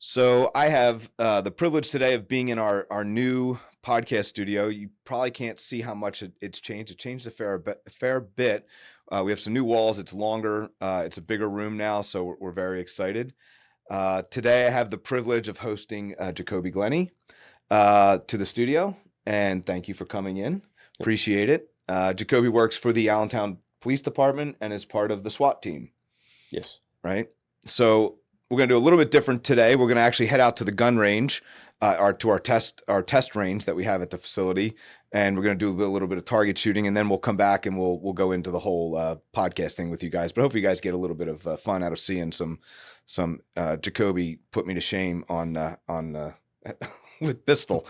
So I have the privilege today of being in our new podcast studio. You probably can't see how much it's changed. It changed a fair bit. We have some new walls. It's longer. It's a bigger room now, so we're very excited. Today I have the privilege of hosting Jacoby Glenny to the studio, and thank you for coming in. Appreciate it. Jacoby works for the Allentown Police Department and is part of the SWAT team. Yes. Right? So we're going to do a little bit different today. We're going to actually head out to the gun range, our test range that we have at the facility, and we're going to do a little bit of target shooting, and then we'll come back and we'll go into the whole podcast thing with you guys. But hopefully you guys get a little bit of fun out of seeing some Jacoby put me to shame on with pistol.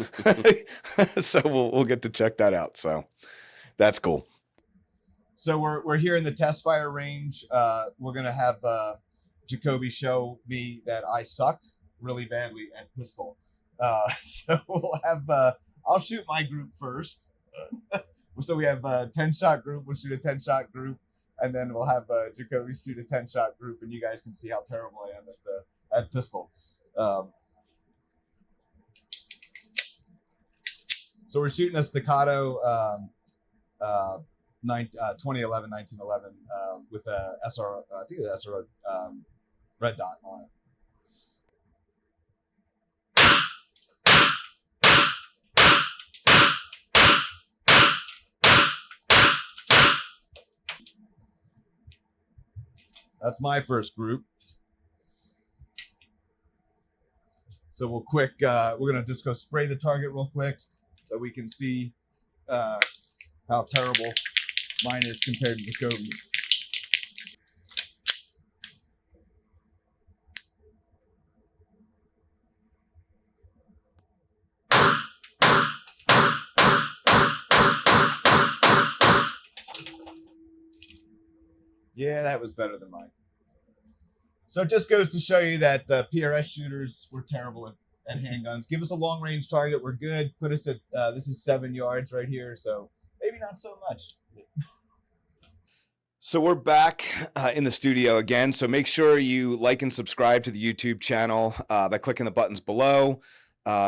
So we'll get to check that out. So that's cool. So we're here in the test fire range. We're going to have Jacoby show me that I suck really badly at pistol. So we'll have, I'll shoot my group first. So we have a 10-shot group. We'll shoot a 10-shot group, and then we'll have Jacoby shoot a 10-shot group, and you guys can see how terrible I am at pistol. So we're shooting a staccato 2011, 1911 with a SR, I think it's SR red dot on it. That's my first group. So we're going to just go spray the target real quick so we can see how terrible mine is compared to Jacoby's. Yeah, that was better than mine. So it just goes to show you that PRS shooters were terrible at handguns. Give us a long range target, we're good. Put us at this is 7 yards right here, so maybe not so much. So we're back in the studio again. So make sure you like and subscribe to the YouTube channel by clicking the buttons below.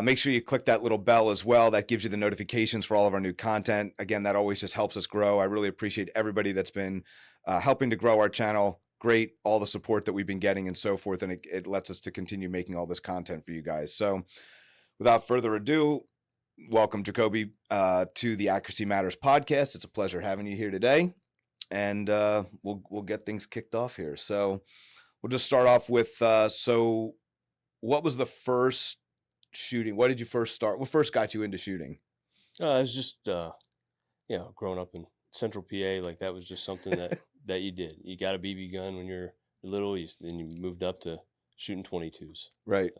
Make sure you click that little bell as well. That gives you the notifications for all of our new content. Again, that always just helps us grow. I really appreciate everybody that's been helping to grow our channel. Great, all the support that we've been getting and so forth. And it lets us to continue making all this content for you guys. So without further ado, welcome Jacoby to the Accuracy Matters podcast. It's a pleasure having you here today. And we'll get things kicked off here. So we'll just start off with, so what was the first shooting? What did you first start? What first got you into shooting? It was just, growing up in Central PA, like that was just something that you did. You got a BB gun when you're little, then you moved up to shooting 22s. Right.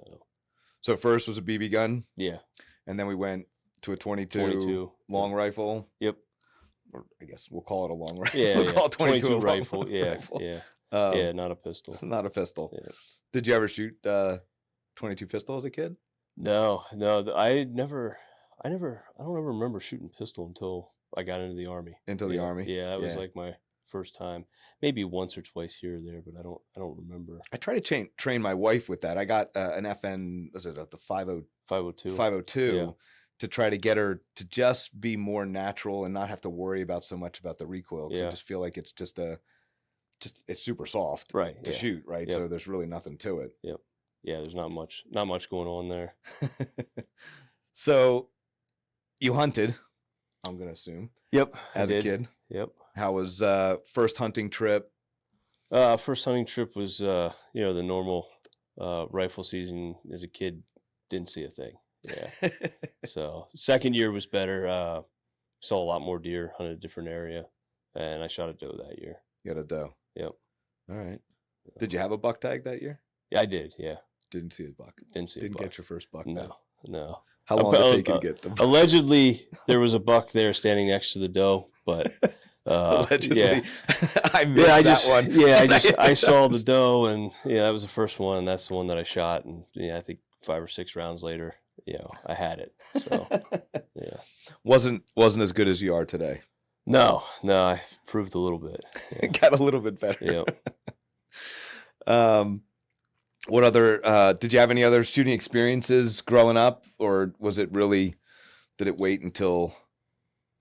So first was a BB gun? Yeah. And then we went to a 22 long rifle? Yep. Or I guess we'll call it a long rifle. Yeah, we'll call it 22 rifle. Yeah, rifle. Yeah. Yeah, not a pistol. Not a pistol. Yeah. Did you ever shoot 22 pistol as a kid? No. I don't ever remember shooting pistol until I got into the Army. Into the Army? Yeah, that was like my first time. Maybe once or twice here or there, but I don't remember. I try to train my wife with that. I got an FN, was it the 502? 502 to try to get her to just be more natural and not have to worry about so much about the recoil. Because I just feel like it's it's super soft to shoot, right? Yep. So there's really nothing to it. Yep. Yeah, there's not much going on there. So you hunted, I'm going to assume. Yep. As a kid. Yep. How was first hunting trip? First hunting trip was, the normal rifle season as a kid. Didn't see a thing. Yeah. So second year was better. Saw a lot more deer, hunted a different area, and I shot a doe that year. You got a doe? Yep. All right. Did you have a buck tag that year? Yeah, I did. Yeah. Didn't see a buck. Didn't get your first buck. No. How long did it take you to get them? Allegedly, there was a buck there standing next to the doe, but allegedly, yeah. I missed that one. Yeah, I saw the doe, and that was the first one, and that's the one that I shot, and I think 5 or 6 rounds later, I had it. So yeah, wasn't as good as you are today. No, I improved a little bit. Yeah. Got a little bit better. Yeah. What other, did you have any other shooting experiences growing up, or was it really, did it wait until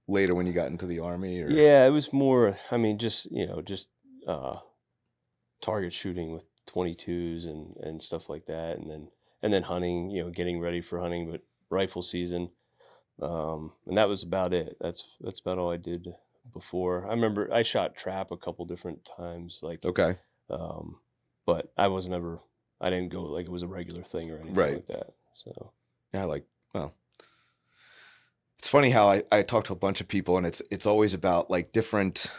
later when you got into the Army, or? Yeah, it was more. I mean, just just uh, target shooting with 22s and stuff like that, and then hunting. Getting ready for hunting, but rifle season. And that was about it. That's about all I did before. I remember I shot trap a couple different times, like, Okay. um, but I was never. I didn't go like it was a regular thing or anything Right. like that. So Yeah, well, it's funny how I talk to a bunch of people, and it's always about like different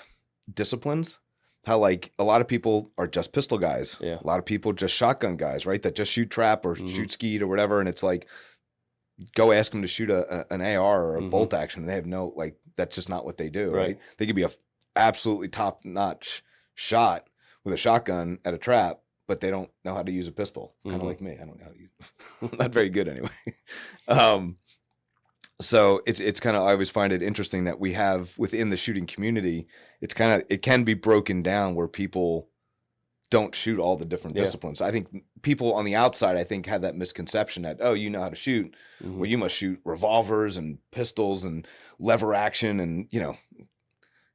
disciplines. How like a lot of people are just pistol guys. yeah. A lot of people just shotgun guys, right? That just shoot trap or Hmm. shoot skeet or whatever. And it's like, go ask them to shoot an AR or a Hmm. bolt action. And they have no, like, that's just not what they do, Right. right? They could be a absolutely top notch shot with a shotgun at a trap, but they don't know how to use a pistol. Kind of Hmm. like me. I don't know how to use not very good anyway. Um, so it's kind of, I always find it interesting that we have within the shooting community, it can be broken down where people don't shoot all the different Yeah. disciplines. I think people on the outside, I think, have that misconception that, oh, you know how to shoot. Hmm. Well, you must shoot revolvers and pistols and lever action, and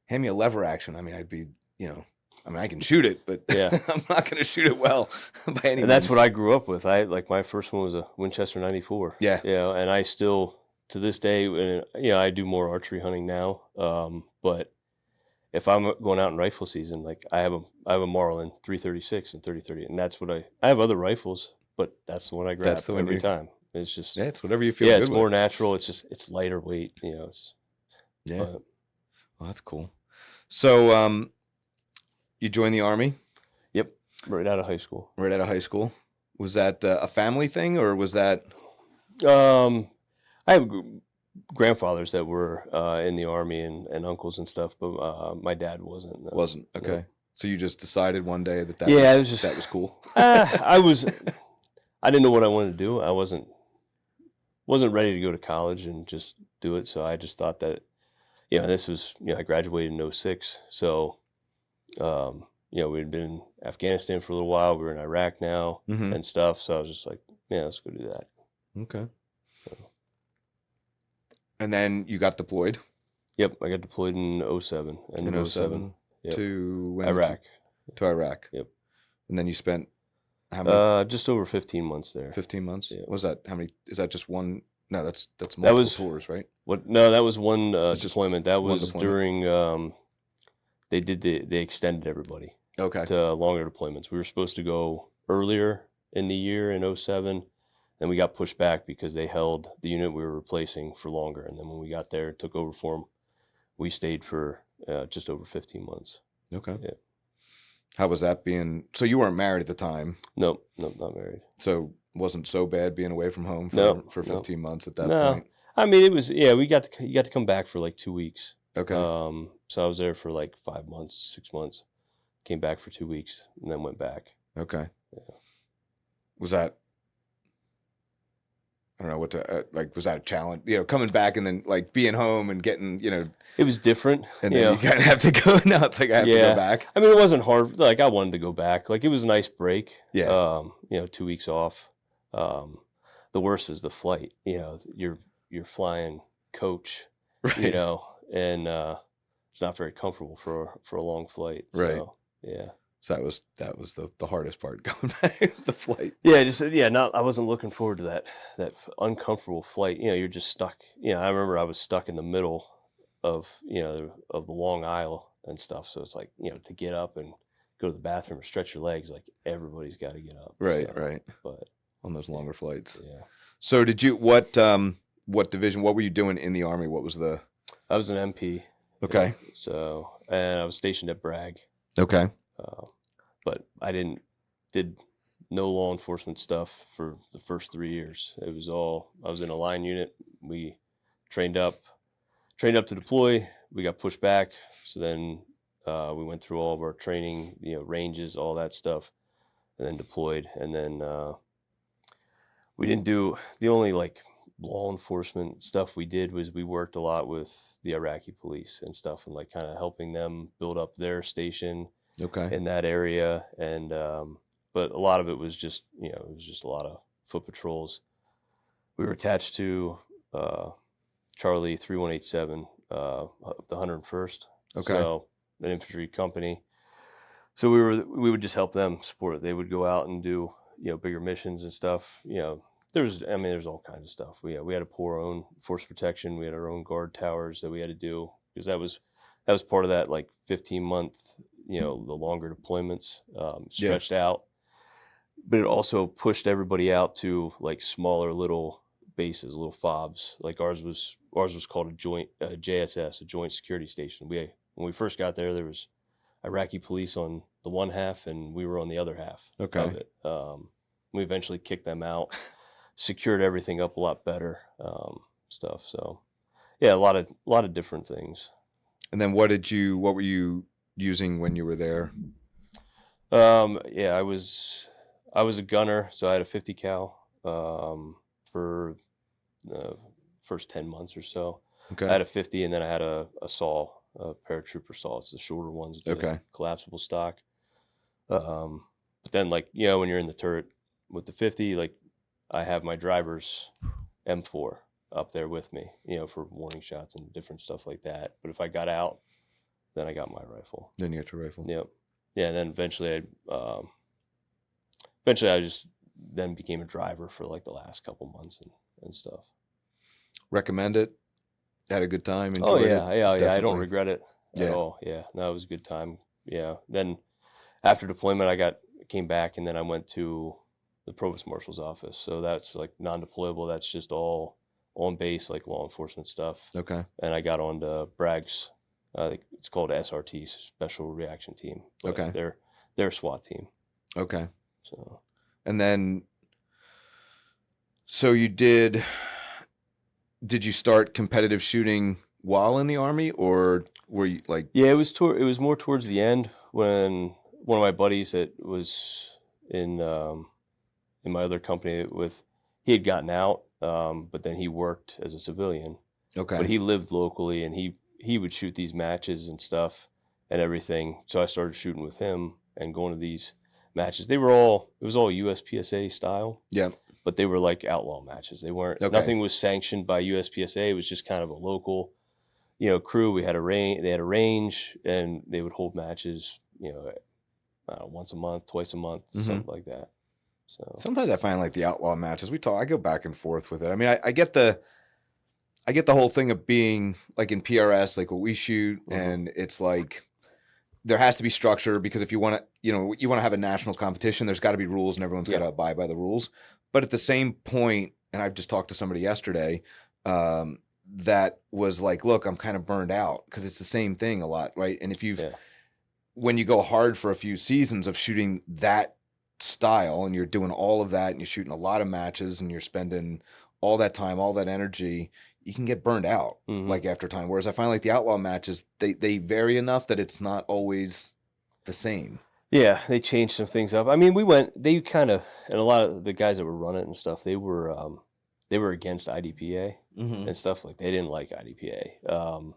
hand me a lever action. I mean, I can shoot it, but Yeah. I'm not going to shoot it well by any means. And that's what I grew up with. I like my first one was a Winchester 94. Yeah. And I still to this day, I do more archery hunting now. But if I'm going out in rifle season, like I have a Marlin 336 and 30-30, and that's what I have other rifles, but that's the one I grab That's the one every time. It's just Yeah, it's whatever you feel. yeah, good it's more with. natural. It's lighter weight. It's Yeah. but, Well, that's cool. So, you joined the Army yep, right out of high school. right out of high school. Was that a family thing, or was that? I have grandfathers that were in the Army and uncles and stuff, but my dad wasn't. No. Wasn't okay. No. So you just decided one day that Yeah, it was just that was cool. I didn't know what I wanted to do. I wasn't ready to go to college and just do it. So I just thought that, this was, I graduated in 06. So, we'd been in Afghanistan for a little while. We were in Iraq now Mhm. and stuff. So I was just like, yeah, let's go do that. Okay. So, And then you got deployed yep, I got deployed in 07. And in 07 Yep. to when did you- Iraq. to Iraq. Yep. And then you spent how many? Just over 15 months there. 15 months. Yeah. What was that? How many? Is that just one? No, that's multiple was- tours, right? What? No, that was one It's just deployment. That one was deployment. during. They extended everybody Okay. to longer deployments. We were supposed to go earlier in the year in 07, and we got pushed back because they held the unit we were replacing for longer. And then when we got there, took over for them, we stayed for just over 15 months. Okay. Yeah. How was that being? So you weren't married at the time, Nope, not married. so wasn't so bad being away from home for No, for no. 15 months at that No. point. I mean, it was you got to come back for like 2 weeks. Okay. So I was there for like 5 months, 6 months. Came back for 2 weeks and then went back. Okay. Yeah. Was that? I don't know what to like. Was that a challenge? Coming back and then like being home and getting It was different. and then you kind of have to go. Now it's like I have to Yeah. go back. I mean, it wasn't hard. Like I wanted to go back. Like it was a nice break. Yeah. 2 weeks off. The worst is the flight. You're flying coach. Right. And it's not very comfortable for a long flight. Right. So, yeah. So that was the hardest part going back is the flight. Yeah, I wasn't looking forward to that uncomfortable flight. You're just stuck. I remember I was stuck in the middle of of the long aisle and stuff. So it's like to get up and go to the bathroom or stretch your legs, like everybody's got to get up. Right. So, Right. But On those longer flights. yeah, So did you what division? What were you doing in the Army? What was the? I was an MP. Okay. So and I was stationed at Bragg. Okay. But I did no law enforcement stuff for the first 3 years. It was all, I was in a line unit. We trained up to deploy. We got pushed back. So then we went through all of our training, ranges, all that stuff, and then deployed. And then we didn't do, the only like law enforcement stuff we did was we worked a lot with the Iraqi police and stuff and like kind of helping them build up their station Okay. in that area. And but a lot of it was just, it was just a lot of foot patrols. We were attached to Charlie 3187, the 101st. Okay. So an infantry company. So we would just help them support it. They would go out and do, bigger missions and stuff. There's all kinds of stuff. We had to pour our own force protection. We had our own guard towers that we had to do, because that was part of that, like 15-month, the longer deployments, stretched out. But it also pushed everybody out to like smaller little bases, little FOBs. Like ours was called a joint JSS, a joint security station. When we first got there, there was Iraqi police on the one half, and we were on the other half of it. We eventually kicked them out, secured everything up a lot better, stuff. So yeah, a lot of different things. And then what were you using when you were there? Yeah, I was a gunner, so I had a 50 cal for the first 10 months or so. Okay. I had a 50, and then I had a saw, a paratrooper saw. It's the shorter ones with the collapsible stock. But then, like, when you're in the turret with the 50, like, I have my driver's M4 up there with me, for warning shots and different stuff like that. But if I got out, then I got my rifle. Then you got your rifle. Yep. Yeah, and then eventually I just then became a driver for like the last couple months and stuff. Recommend it? Had a good time? Oh yeah, it? yeah. I don't Definitely. regret it at all. Yeah, no, it was a good time. Yeah. Then after deployment, I came back, and then I went to the provost marshal's office. So that's like non-deployable. That's just all on base, like law enforcement stuff. Okay. And I got on to Bragg's. It's called SRT, Special Reaction Team. Okay. They're a SWAT team. Okay. So. And then, so did you start competitive shooting while in the Army, or were you like? Yeah, it was more towards the end, when one of my buddies that was in my other company he had gotten out, but then he worked as a civilian. Okay. But he lived locally, and he would shoot these matches and stuff and everything. So I started shooting with him and going to these matches. It was all USPSA style. Yeah. But they were like outlaw matches. They weren't, nothing was sanctioned by USPSA. It was just kind of a local, crew. They had a range, and they would hold matches, once a month, twice a month, something like that. So sometimes I find like the outlaw matches, I go back and forth with it. I mean, I get the whole thing of being like in PRS, like what we shoot, and it's like there has to be structure, because if you want to, you want to have a national competition, there's got to be rules, and everyone's got to abide by the rules. But at the same point, and I've just talked to somebody yesterday that was like, look, I'm kind of burned out, because it's the same thing a lot, right? And if when you go hard for a few seasons of shooting that style, and you're doing all of that, and you're shooting a lot of matches, and you're spending all that time, all that energy, you can get burned out like after time. Whereas I find like the outlaw matches, they vary enough that it's not always the same. Yeah, they changed some things up. I mean, they kind of, and a lot of the guys that were running it and stuff, they were against IDPA and stuff. Like, they didn't like IDPA.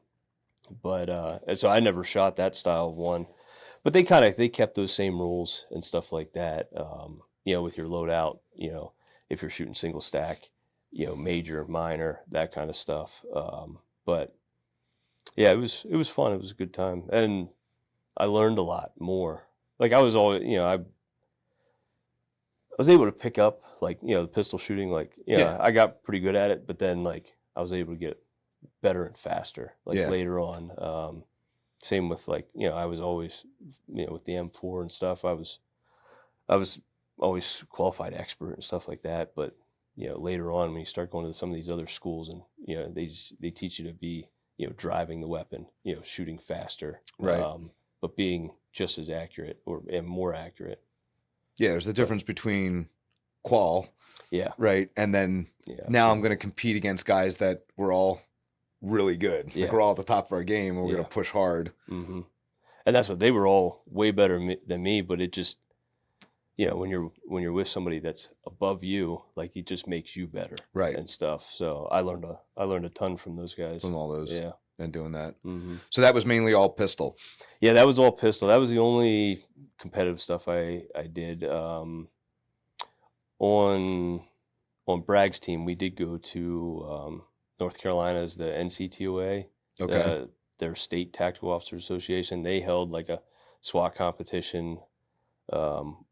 And so I never shot that style of one, but they kept those same rules and stuff like that. With your loadout, if you're shooting single stack, major, minor, that kind of stuff. But yeah, it was fun. It was a good time, and I learned a lot more. Like, I was always, I was able to pick up, like, the pistol shooting. Like, I got pretty good at it, but then, like, I was able to get better and faster, like, later on. Same with, like, I was always, with the M4 and stuff, I was always qualified expert and stuff like that. But, later on, when you start going to some of these other schools, and, they teach you to be, driving the weapon, shooting faster. Right. But being just as accurate and more accurate. Yeah, there's a difference between qual. Yeah. Right. And then now I'm going to compete against guys that were all really good. Yeah. Like, we're all at the top of our game, and we're going to push hard. Mm-hmm. And that's what they were all way better than me. But it just, when you're with somebody that's above you, like, it just makes you better. Right. And stuff. So I learned a ton from those guys. From all those. Yeah. and doing that. Mm-hmm. So that was mainly all pistol. Yeah, that was all pistol. That was the only competitive stuff I did. On Bragg's team, we did go to North Carolina's the NCTOA, Okay. their State Tactical Officers Association. They held like a SWAT competition.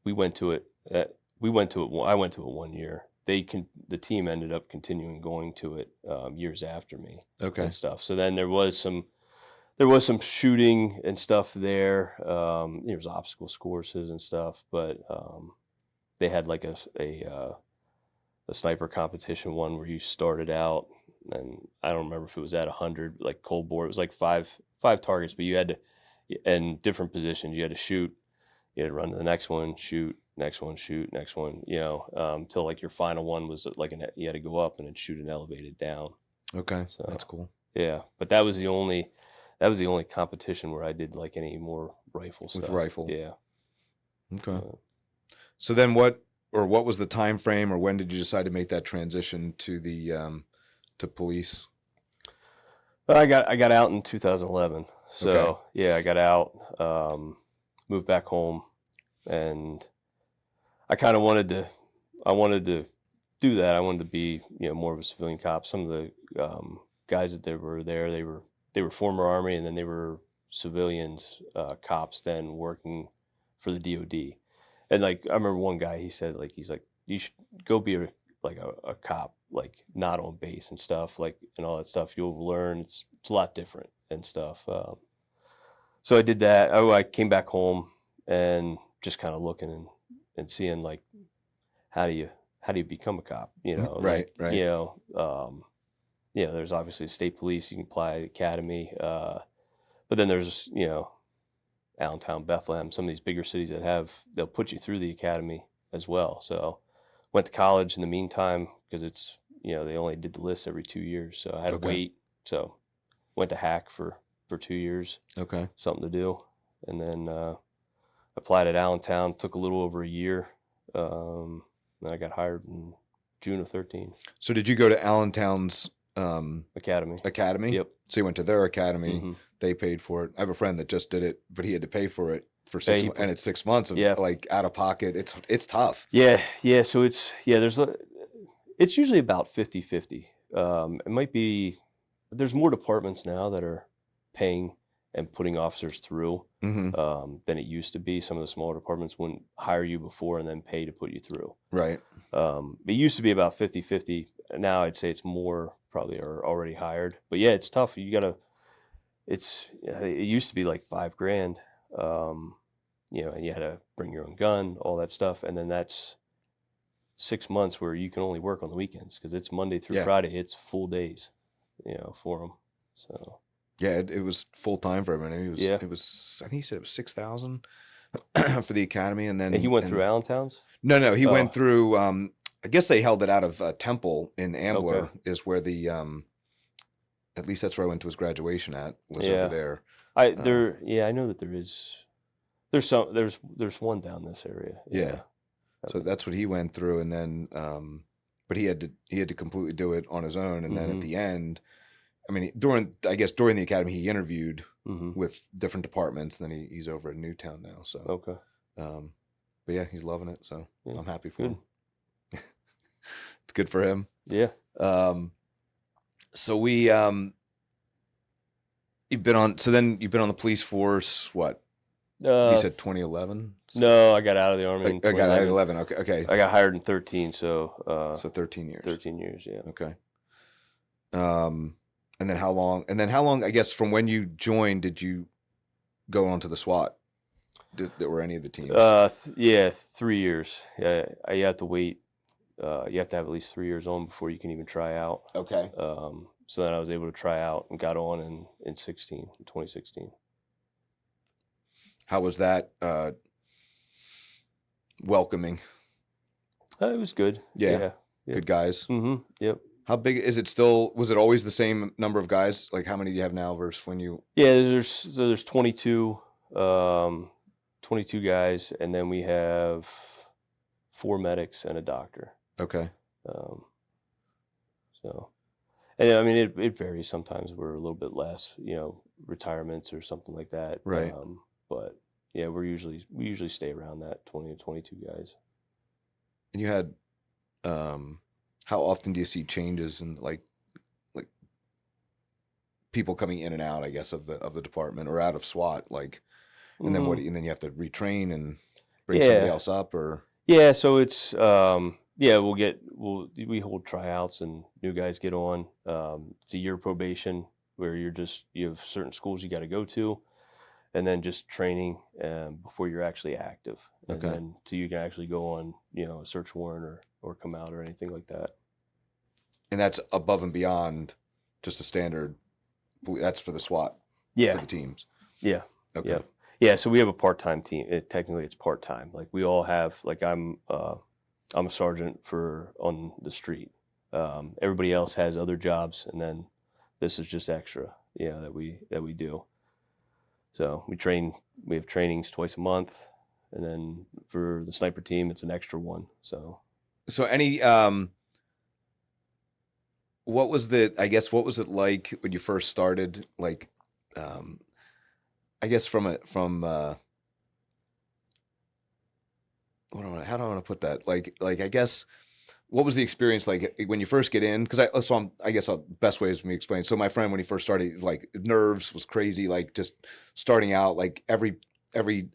We went to it. I went to it 1 year. The team ended up continuing going to it years after me Okay. and stuff. So then there was some shooting and stuff there. There was obstacle courses and stuff, but they had like a sniper competition one where you started out, and I don't remember if it was at 100, like cold bore. It was like five targets, but you had to, in different positions, you had to shoot. You had to run to the next one, shoot, next one, shoot, next one. Until like your final one was like you had to go up and then shoot and elevate it down. Okay. So That's cool. yeah, but that was the only competition where I did like any more rifle stuff. With rifle. Yeah. Okay. So then what was the time frame, or when did you decide to make that transition to the to police? I got out in 2011. So Okay. yeah, I got out, moved back home, and I kind of wanted to do that. I wanted to be more of a civilian cop. Some of the guys that were there, they were former Army, and then they were civilians, cops, then working for the DOD. And like I remember one guy, he's like you should go be a cop, like not on base and stuff, like, and all that stuff. You'll learn it's a lot different and stuff. So I did that. I came back home and just kind of looking and seeing like how do you become a cop? Right. There's obviously state police. You can apply academy, but then there's Allentown, Bethlehem, some of these bigger cities they'll put you through the academy as well. So went to college in the meantime because it's they only did the list every 2 years, so I had to wait. So went to hack for 2 years. Okay. Something to do, and then applied at Allentown. Took a little over a year. Then I got hired in June of 13. So did you go to Allentown's Academy? Yep. So you went to their academy. Mm-hmm. They paid for it. I have a friend that just did it, but he had to pay for it for 6 months, and it's 6 months of like out of pocket. It's tough. Yeah. So it's usually about 50-50. It might be, there's more departments now that are paying and putting officers through than it used to be. Some of the smaller departments wouldn't hire you before and then pay to put you through. Right. It used to be about 50-50. Now I'd say it's more probably are already hired. But yeah, it's tough. It used to be like $5,000, and you had to bring your own gun, all that stuff. And then that's 6 months where you can only work on the weekends because it's Monday through Friday. It's full days, for them. So. Yeah, it was full time for him. And it was. I think he said it was 6,000 for the academy, and then he went through Allentown's. No, he went through. I guess they held it out of Temple in Ambler, is where the. At least that's where I went to his graduation at. Was over there. I know that there's one down this area. Yeah. So that's what he went through, and then, but he had to completely do it on his own, and then at the end. I mean, during the academy, he interviewed with different departments, and then he's over in Newtown now. So okay, but yeah, he's loving it. So I'm happy for him. It's good for him. Yeah. So you've been on the police force. What? You said 2011. No, I got out of the Army. I got out of 11. Okay. I got hired in 13. So 13 years. 13 years. Yeah. Okay. And then how long? I guess from when you joined, did you go on to the SWAT? Were any of the teams? 3 years. Yeah, you have to wait. You have to have at least 3 years on before you can even try out. Okay. So then I was able to try out and got on in 2016. How was that welcoming? It was good. Yeah. Good guys. Mm-hmm. Yep. How big is it still? Was it always the same number of guys? Like how many do you have now versus when you? Yeah, there's 22 guys, and then we have 4 medics and a doctor. Okay. And I mean, it varies. Sometimes we're a little bit less, retirements or something like that. Right. But yeah, we usually stay around that 20 to 22 guys. And you had, how often do you see changes in like people coming in and out, I guess, of the department or out of SWAT, like, and then and then you have to retrain and bring somebody Yeah. else up, or Yeah, so it's we hold tryouts and new guys get on. It's a year probation where you have certain schools you got to go to, and then just training before you're actually active, and Okay. then so you can actually go on a search warrant or come out or anything like that. and that's above and beyond just a standard. That's for the SWAT, Yeah, for the teams. yeah, Okay. yeah, yeah. So we have a part-time team. Technically, it's part-time. Like we all have. Like I'm a sergeant on the street. Everybody else has other jobs, and then this is just extra, that we do. So we have trainings twice a month, and then for the sniper team, it's an extra one. So any what was what was it like when you first started? Like, I guess how do I want to put that? Like I guess, what was the experience like when you first get in? Because I guess the best way is for me to explain. So my friend, when he first started, like nerves was crazy. Like just starting out, like every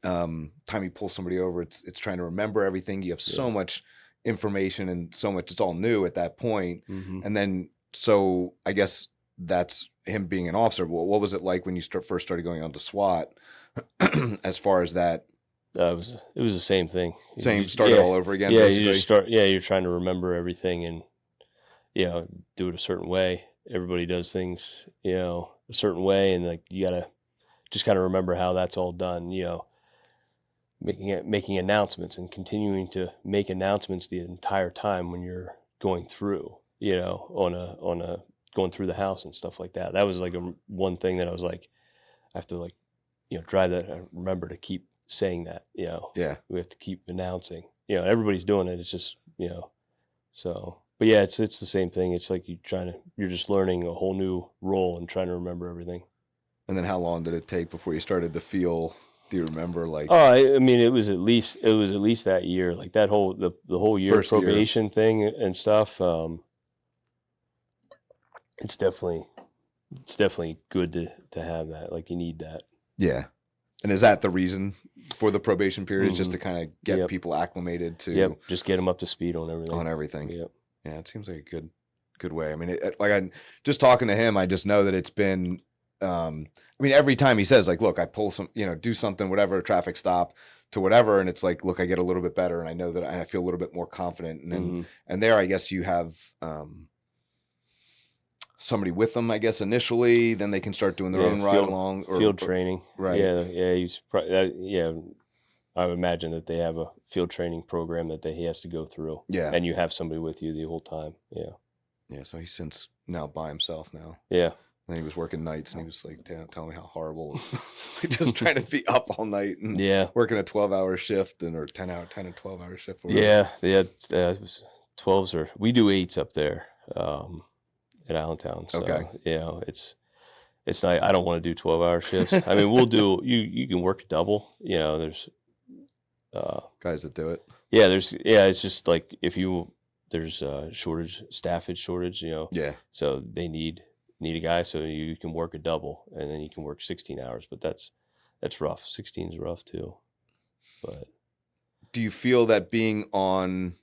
time you pull somebody over, it's trying to remember everything. You have so much information and so much. It's all new at that point. And then so I guess that's him being an officer. What was it like when you first started going on to SWAT? As far as that. it was the same thing. Started all over again. Yeah, basically. you just start. Yeah, you're trying to remember everything and do it a certain way. Everybody does things a certain way, and like you gotta just kind of remember how that's all done. Making announcements and continuing to make announcements the entire time when you're going through. On a going through the house and stuff like that. That was like one thing that I was like, I have to like, drive that. I remember to keep saying that. Yeah. We have to keep announcing. Everybody's doing it. It's just so. But yeah, it's the same thing. It's like you're just learning a whole new role and trying to remember everything. And then how long did it take before you started to feel? Do you remember like? Oh, I mean, it was at least that year, like that whole the whole year probation thing and stuff. It's definitely good to have that. Like you need that. Yeah. And is that the reason for the probation period? Is just to kind of get people acclimated to? Yep. Just get them up to speed on everything. Yep. Yeah. It seems like a good way. I mean, I just talking to him, I just know that it's been. I mean, every time he says like, "Look, I pull some, do something, whatever, traffic stop to whatever," and it's like, "Look, I get a little bit better, and I know that I feel a little bit more confident." And then and there, I guess you have. Somebody with them, I guess, initially, then they can start doing their own ride along or field training. Right. Yeah. I would imagine that they have a field training program that he has to go through. Yeah. And you have somebody with you the whole time. Yeah. Yeah. So he's since now by himself now. Yeah. And he was working nights and he was like telling me how horrible just trying to be up all night and working a 12-hour shift or 10 and 12-hour shift. Yeah. It was 12s or we do 8s up there. At Allentown. So, it's not, I don't want to do 12-hour shifts. I mean, we'll do, you can work double, there's, guys that do it. Yeah. It's just like, there's staffage shortage, Yeah. So they need a guy so you can work a double and then you can work 16 hours, but that's rough. 16 is rough too. But do you feel that being on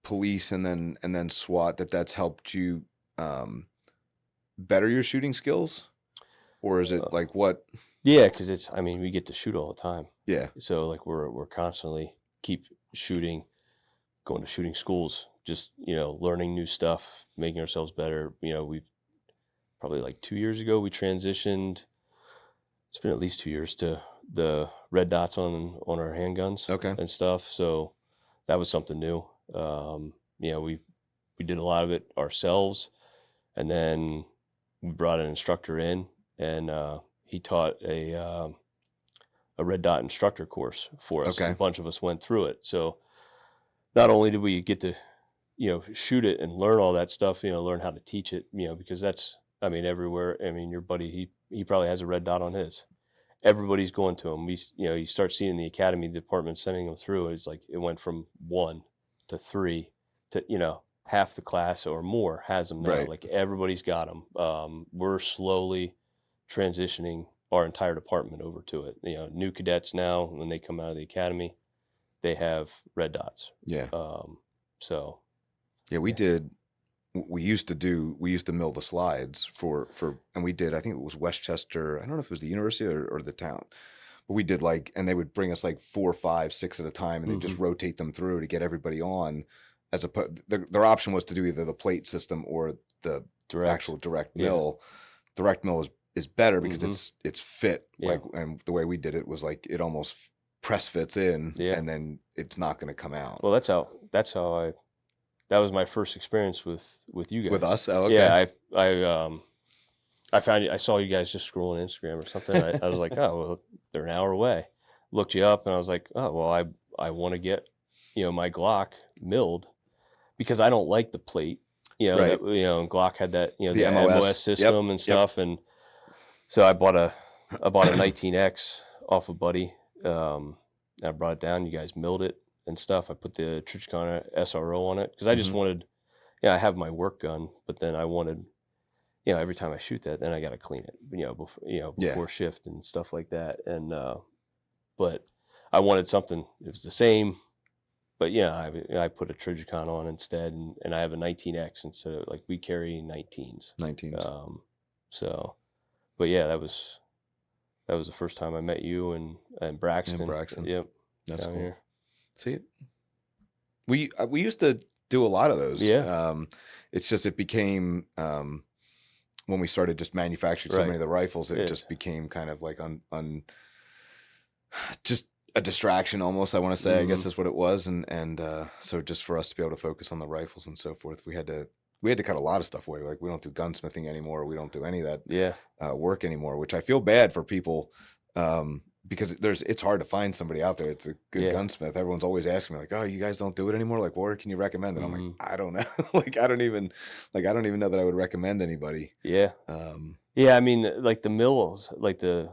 police and then SWAT that's helped you better your shooting skills, or is it like what? Yeah, because we get to shoot all the time. Yeah. So like we're constantly keep shooting, going to shooting schools, just learning new stuff, making ourselves better. We probably like 2 years ago we transitioned. It's been at least 2 years to the red dots on our handguns. Okay. And stuff. So that was something new. We did a lot of it ourselves, and then we brought an instructor in, and he taught a red dot instructor course for us. Okay. A bunch of us went through it. So not only did we get to shoot it and learn all that stuff, learn how to teach it, because that's, I mean, everywhere. I mean, your buddy, he probably has a red dot on his. Everybody's going to him. You start seeing the academy department sending them through. It's like it went from 1 to 3 to, half the class or more has them now. Right. Like everybody's got them. We're slowly transitioning our entire department over to it. New cadets now, when they come out of the academy, they have red dots. Yeah. So. Yeah, we did. We used to mill the slides and we did, I think it was Westchester. I don't know if it was the university or the town, but we did and they would bring us 4, 5, 6 at a time, and they just rotate them through to get everybody on. Their option was to do either the plate system or the actual direct mill. Direct mill is better because it's fit. Yeah. And the way we did it was it almost press fits in, and then it's not going to come out. Well, that was my first experience with you guys. With us? Oh, okay. Yeah, I saw you guys just scrolling Instagram or something. I was like, oh, well, they're an hour away. Looked you up, and I was like, oh, well, I want to get, my Glock milled because I don't like the plate. Right. And Glock had that, the MOS MOS system and stuff, and so I bought a 19X off a buddy. I brought it down. You guys milled it and stuff. I put the Trijicon SRO on it because I just wanted, I have my work gun, but then I wanted, every time I shoot that, then I got to clean it, before shift and stuff like that. And, but I wanted something, it was the same, but I put a Trijicon on instead, and I have a 19X instead of we carry 19s. So, but yeah, that was the first time I met you and Braxton. And Braxton. Yep. That's cool. Here. See, we used to do a lot of those. Yeah. It's just it became when we started just manufacturing so many of the rifles, it just became kind of just a distraction almost. I want to say, I guess that's what it was, and so just for us to be able to focus on the rifles and so forth, we had to cut a lot of stuff away. We don't do gunsmithing anymore. We don't do any of that work anymore, which I feel bad for people. Because it's hard to find somebody out there. It's a good gunsmith. Everyone's always asking me oh, you guys don't do it anymore. Where can you recommend it? I'm like, I don't know. I don't even know that I would recommend anybody. Yeah. I mean, the mills, the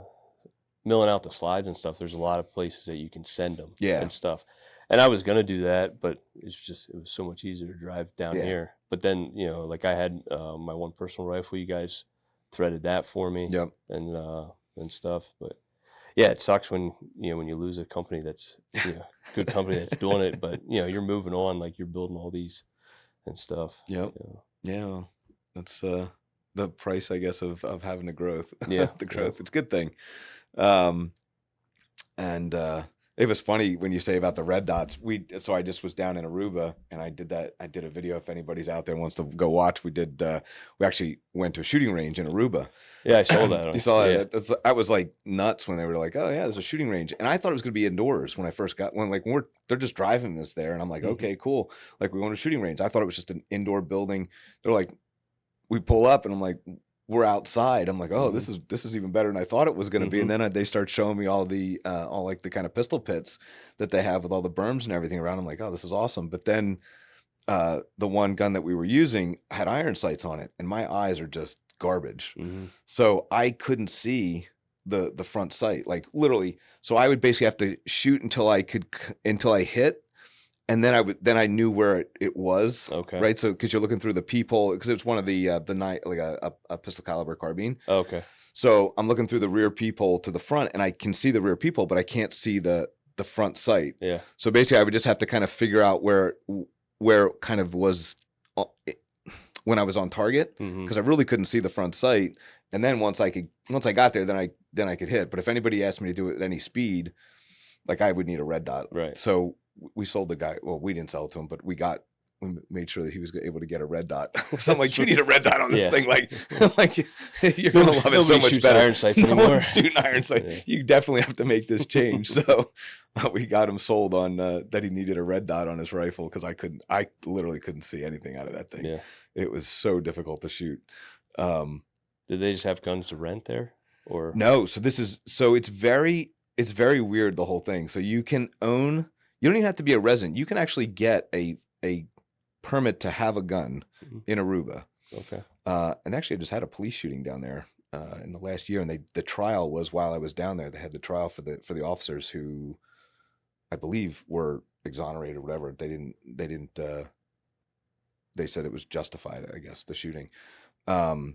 milling out the slides and stuff. There's a lot of places that you can send them. And stuff. And I was gonna do that, but it was so much easier to drive down here. But then I had my one personal rifle. You guys threaded that for me. Yep. And stuff, but. Yeah, it sucks when you lose a company that's good company that's doing it, but you're moving on, you're building all these and stuff. Yep. Yeah, well, that's the price, I guess, of having the growth. Yeah, the growth. It's a good thing. And it was funny when you say about the red dots. So I just was down in Aruba, and I did a video. If anybody's out there and wants to go watch, we actually went to a shooting range in Aruba. Yeah, I saw that. You saw that? I was nuts when they were like, oh yeah, there's a shooting range, and I thought it was going to be indoors when I first got they're just driving us there, and I'm like, okay, cool. We're going to a shooting range. I thought it was just an indoor building. They're like, we pull up, and I'm like, we're outside. I'm like, oh, this is even better than I thought it was going to be. And then they start showing me all the kind of pistol pits that they have with all the berms and everything around. I'm like, oh, this is awesome. But then the one gun that we were using had iron sights on it, and my eyes are just garbage. So I couldn't see the front sight, literally. So I would basically have to shoot until I hit. And then I knew where it was. Okay. Right. So because you're looking through the peephole, because it's one of the night, a pistol caliber carbine. Okay. So I'm looking through the rear peephole to the front, and I can see the rear peephole, but I can't see the front sight. Yeah. So basically, I would just have to kind of figure out where kind of was when I was on target, because I really couldn't see the front sight. And then once I got there, then I could hit. But if anybody asked me to do it at any speed, I would need a red dot. Right. So we sold the guy. Well, we didn't sell it to him, but we made sure that he was able to get a red dot. So I'm like, you need a red dot on this thing. You're gonna love it so much better. Iron sights anymore. Shooting iron sight. Yeah. You definitely have to make this change. So we got him sold on that he needed a red dot on his rifle, because I literally couldn't see anything out of that thing. Yeah. It was so difficult to shoot. Did they just have guns to rent there, or no? So it's very weird, the whole thing. So you can own. You don't even have to be a resident. You can actually get a permit to have a gun in Aruba. Okay. And actually, I just had a police shooting down there in the last year, and the trial was while I was down there. They had the trial for the officers who, I believe, were exonerated or whatever. They didn't. They said it was justified, I guess, the shooting. But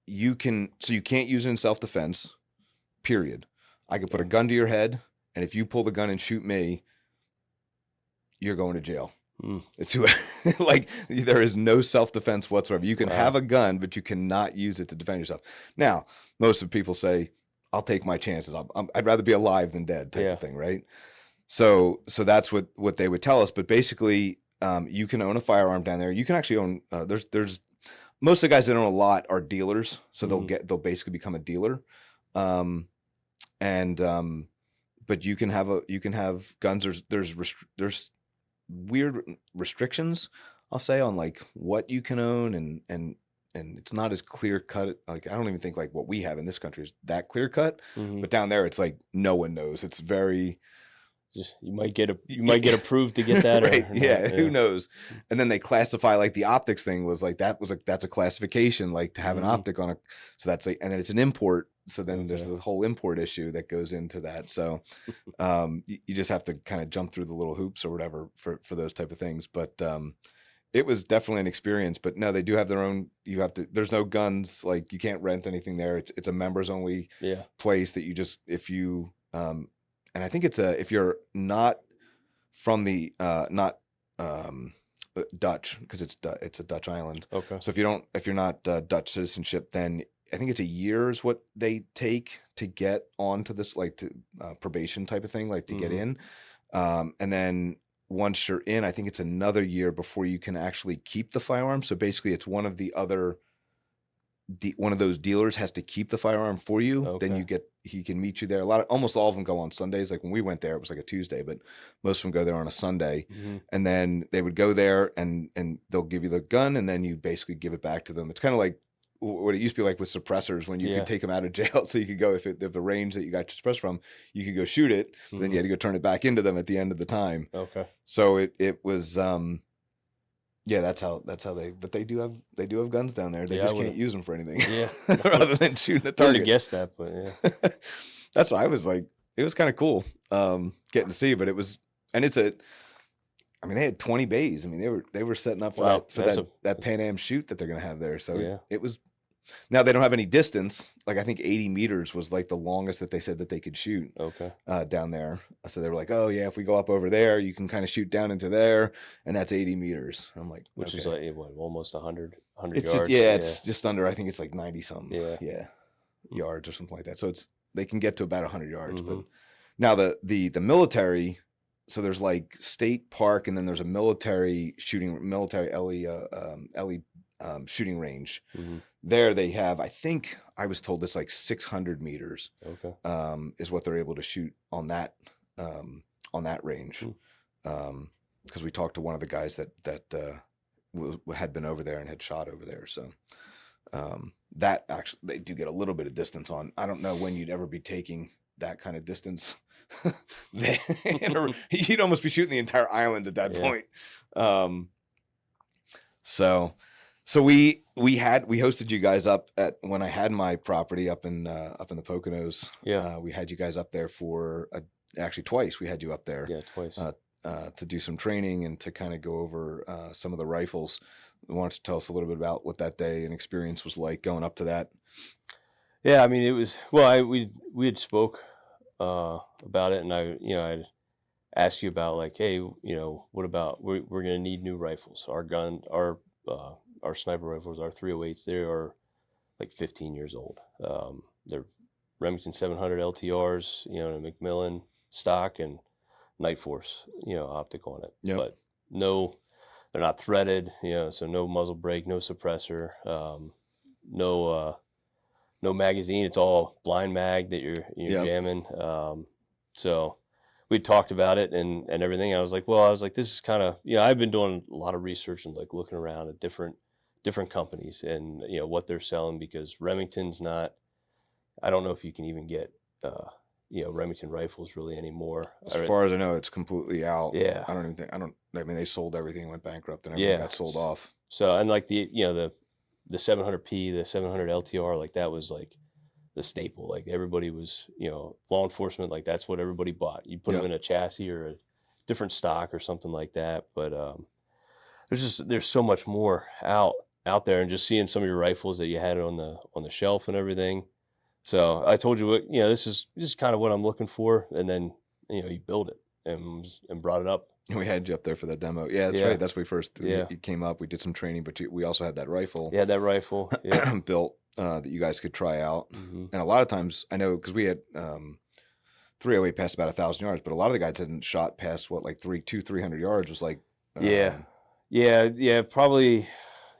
you can't use it in self-defense, period. I could put a gun to your head, and if you pull the gun and shoot me, you're going to jail. It's like, there is no self-defense whatsoever. You can have a gun, but you cannot use it to defend yourself. Now, most of the people say, I'll take my chances. I'd rather be alive than dead type of thing, right? So that's what they would tell us. But basically, you can own a firearm down there. You can actually own, there's most of the guys that own a lot are dealers. So they'll basically become a dealer. But you can have guns. There's weird restrictions, I'll say, on like what you can own, and it's not as clear cut. Like, I don't even think like what we have in this country is that clear cut, but down there it's like no one knows. It's very, you might get approved to get that, right? Or Yeah, who knows? And then they classify, like, the optics thing was like that's a classification, like, to have an optic on a, so that's like, and then it's an import. So then there's the whole import issue that goes into that. So you just have to kind of jump through the little hoops or whatever for those type of things. But it was definitely an experience. But no, they do have their own. There's no guns. Like, you can't rent anything there. It's a members only place that you just, if you and I think if you're not from the Dutch, because it's a Dutch island. Okay. So if you're not Dutch citizenship, then I think it's a year is what they take to get onto this, like, to probation type of thing, like, to get in. And then once you're in, I think it's another year before you can actually keep the firearm. So basically, it's one of those dealers has to keep the firearm for you. Okay. Then he can meet you there. Almost all of them go on Sundays. Like, when we went there, it was like a Tuesday, but most of them go there on a Sunday. And then they would go there and they'll give you the gun, and then you basically give it back to them. It's kind of like what it used to be like with suppressors, when you could take them out of jail. So you could go, if the range that you got your suppressor from, you could go shoot it, but then you had to go turn it back into them at the end of the time. Okay. So it was, that's how but they do have guns down there. They just can't use them for anything. Yeah. Rather than shooting a Hard target. to guess that, but yeah. That's why I was like, it was kind of cool, getting to see, but it was, and they had 20 bays. I mean, they were setting up for that Pan Am shoot that they're going to have there. So it was, now they don't have any distance. Like, I think 80 meters was like the longest that they said that they could shoot down there. So they were like, oh yeah, if we go up over there, you can kind of shoot down into there, and that's 80 meters. I'm like, which is like almost 100 it's yards. It's just under, I think it's like 90 something yards or something like that. So they can get to about 100 yards. But now the military, so there's like state park, and then there's a military LE shooting range. There they have, I think I was told it's like 600 meters. Okay. Is what they're able to shoot on that range. Because we talked to one of the guys that had been over there and had shot over there. So that actually, they do get a little bit of distance on. I don't know when you'd ever be taking that kind of distance. You'd almost be shooting the entire island at that point. So we hosted you guys up at, when I had my property up in the Poconos. We had you guys up there for actually twice. We had you up there. Yeah, twice. To do some training and to kind of go over some of the rifles. Why don't you tell us a little bit about what that day and experience was like going up to that? Yeah, I mean, it was, we had spoke about it, and I'd asked you about, like, hey, what about, we're going to need new rifles. Our sniper rifles, our 308s, they are like 15 years old. They're Remington 700 LTRs, a Macmillan stock, and Night Force, optic on it. Yep. But no, they're not threaded, so no muzzle brake, no suppressor, no magazine. It's all blind mag that you're jamming. So we talked about it and everything. I was like, this is kind of, I've been doing a lot of research and like looking around at different companies and what they're selling, because Remington's not, I don't know if you can even get Remington rifles really anymore. As far as I know, it's completely out. Yeah. I mean, they sold everything, went bankrupt, and everything got sold off. So, and like the 700P, the 700 LTR, like that was like the staple. Like everybody was, law enforcement, like that's what everybody bought. You put them in a chassis or a different stock or something like that. But there's so much more out there, and just seeing some of your rifles that you had on the shelf and everything. So I told you, this is kind of what I'm looking for, and then you build it and brought it up. We had you up there for that demo. Yeah, that's right. That's when we first you came up. We did some training, but we also had that rifle. Yeah, that rifle built that you guys could try out. Mm-hmm. And a lot of times, I know because we had 308 past about 1,000 yards, but a lot of the guys hadn't shot past what, like 300 yards was like. Probably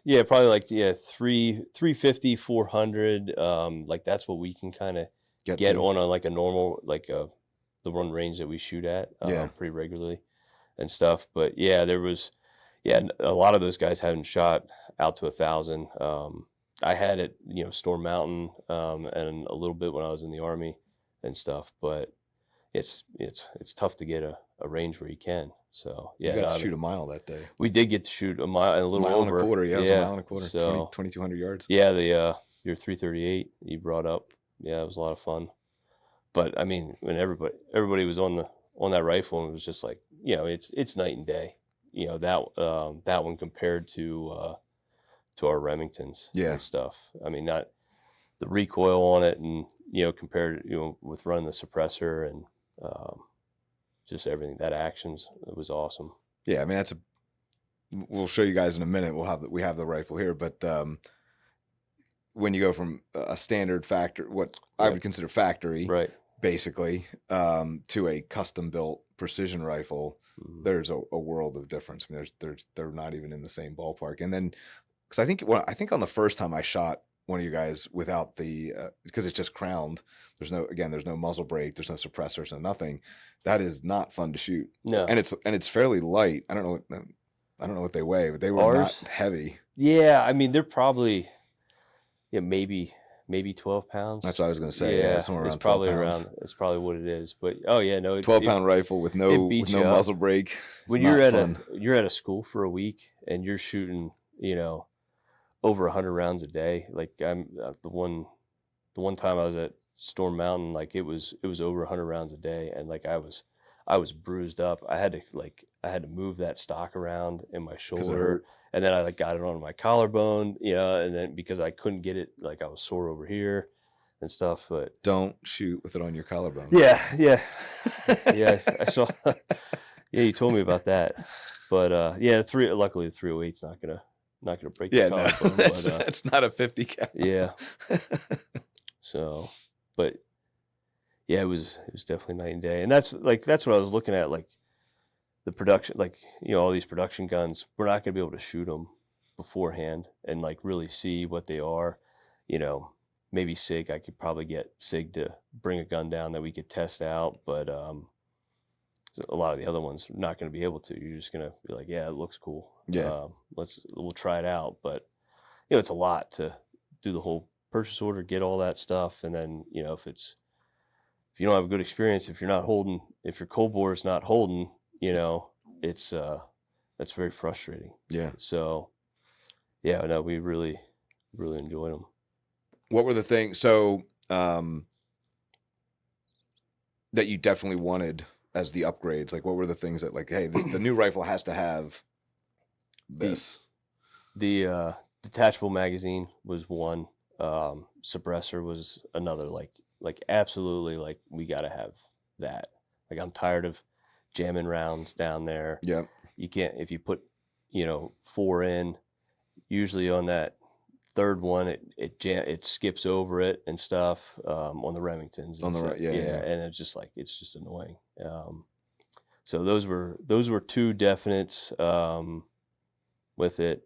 like 350, 400. Like that's what we can kind of get on like a normal, like the one range that we shoot at pretty regularly and stuff. But there was a lot of those guys haven't shot out to 1,000. I had it, Storm Mountain, and a little bit when I was in the Army and stuff, but it's tough to get a range where you can. So you got to shoot a mile that day. We did get to shoot a mile and a little over. And a quarter, it was a mile and a quarter, so 2,200 yards. Yeah, your 338 you brought up, it was a lot of fun. But I mean, when everybody was on that rifle, and it was just like, it's night and day. That one compared to our Remingtons and stuff. I mean, not the recoil on it, and compared with running the suppressor and just everything. That it was awesome. Yeah, I mean we'll show you guys in a minute. We have the rifle here, but when you go from a standard factory, what I would consider factory, right, basically, to a custom built precision rifle, there's a world of difference. I mean, they're not even in the same ballpark. And then, because I think on the first time I shot one of you guys without the because it's just crowned. There's no muzzle brake. There's no suppressors, no nothing. That is not fun to shoot. No, and it's fairly light. I don't know what they weigh, but they were not heavy. Yeah, I mean they're probably maybe 12 pounds. That's what I was going to say. Yeah, somewhere around 12 pounds. It's probably what it is. But 12-pound rifle with no muzzle brake. When you're at a school for a week and you're shooting, over 100 rounds a day. Like I'm the one time I was at Storm Mountain, like it was over 100 rounds a day, and like I was bruised up. I had to move that stock around in my shoulder, and then I got it on my collarbone, and then because I couldn't get it, like I was sore over here and stuff. But don't shoot with it on your collarbone. Yeah. I saw. You told me about that, but luckily the 308's not gonna break the collarbone. No, it's not a 50 cal. Yeah. So, but it was definitely night and day, and that's what I was looking at, like the production, like all these production guns. We're not gonna be able to shoot them beforehand and like really see what they are. Maybe SIG. I could probably get SIG to bring a gun down that we could test out, but a lot of the other ones are not going to be able to. You're just going to be like, yeah, it looks cool. Yeah. We'll try it out. But, it's a lot to do the whole purchase order, get all that stuff. And then, if you don't have a good experience, if your cold bore is not holding, that's very frustrating. Yeah. So, no, we really, really enjoyed them. What were the things, that you definitely wanted as the upgrades? Like, what were the things that, like, hey, the new rifle has to have this? The detachable magazine was one. Suppressor was another. Like absolutely, like we got to have that. Like I'm tired of jamming rounds down there. Yeah. You can't, if you put 4 in, usually on that third one it skips over it and stuff on the Remingtons. On the right, yeah. And it's just annoying. So those were 2 definites with it.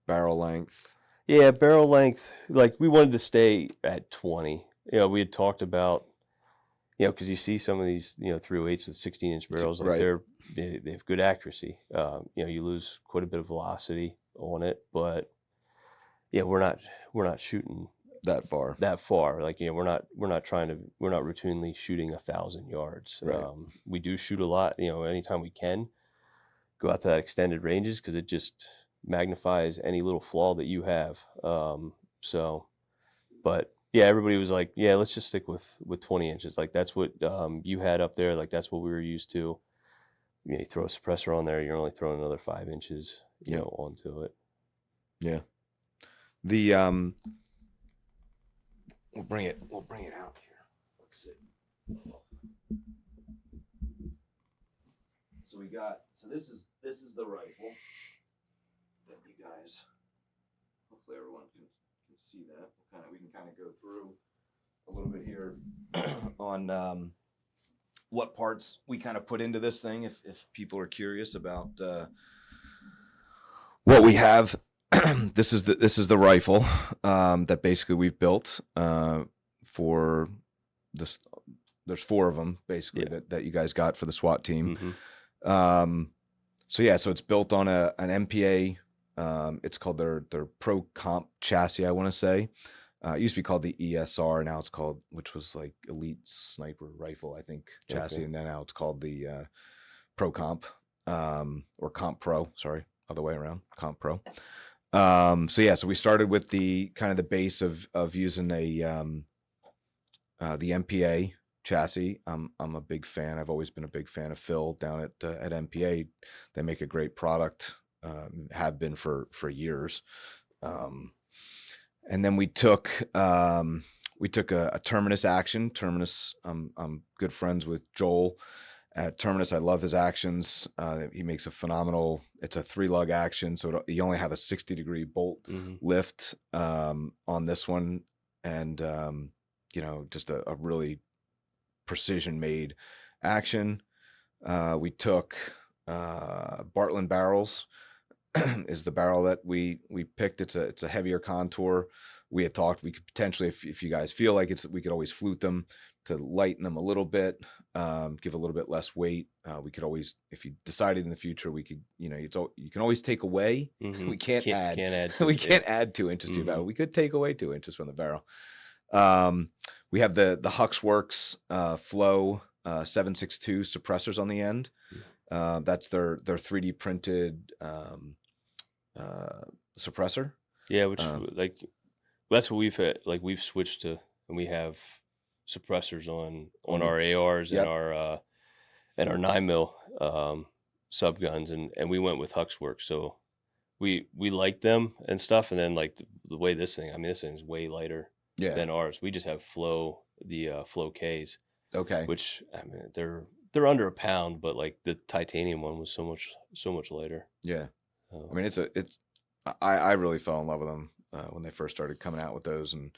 Barrel length. Yeah, barrel length. Like we wanted to stay at 20. We had talked about, because you see some of these 308s with 16-inch barrels, like right. they have good accuracy. You lose quite a bit of velocity on it, but we're not shooting that far. that far. Like, we're not routinely shooting 1,000 yards. Right. We do shoot a lot, anytime we can go out to that extended ranges, because it just magnifies any little flaw that you have. But yeah, everybody was like, yeah, let's just stick with 20 inches. Like, that's what you had up there. Like, that's what we were used to. You throw a suppressor on there, you're only throwing another 5 inches, onto it. Yeah. The we'll bring it out here. Let's see. So this is the rifle that you guys, hopefully everyone can see that. We can kind of go through a little bit here on what parts we kind of put into this thing if people are curious about what we have. This is the rifle that basically we've built for this. There's 4 of them basically that you guys got for the SWAT team. Mm-hmm. So it's built on an MPA. It's called their Pro Comp chassis, I want to say. It used to be called the ESR, now it's called, which was like Elite Sniper Rifle, I think, chassis, okay. And then now it's called the Pro Comp, or Comp Pro, sorry, other way around, Comp Pro. So we started with the kind of the base of using the MPA chassis. I'm a big fan. I've always been a big fan of Phil down at MPA. They make a great product, have been for years. And then we took a Terminus action. Terminus, I'm good friends with Joel at Terminus. I love his actions. He makes a phenomenal, it's a 3-lug action. So you only have a 60-degree bolt lift on this one. And, just a really precision made action. We took Bartland barrels. Is the barrel that we picked. It's a heavier contour. We had talked, we could potentially, if you guys feel like we could always flute them to lighten them a little bit, give a little bit less weight. We could always, if you decided in the future, we could, you can always take away. We can't add we can't add 2 inches to your barrel. We could take away 2 inches from the barrel. We have the Huxworks Flow 762 suppressors on the end. That's their 3D printed suppressor. Yeah, which that's what we've had. Like, we've switched to, and we have suppressors on our ARs and our 9mm sub guns, and we went with Huxworks. So we like them and stuff. And then like the way this thing's way lighter than ours. We just have Flow, the Flow Ks. Okay. Which, they're under a pound, but like the titanium one was so much lighter. Yeah. I really fell in love with them when they first started coming out with those, and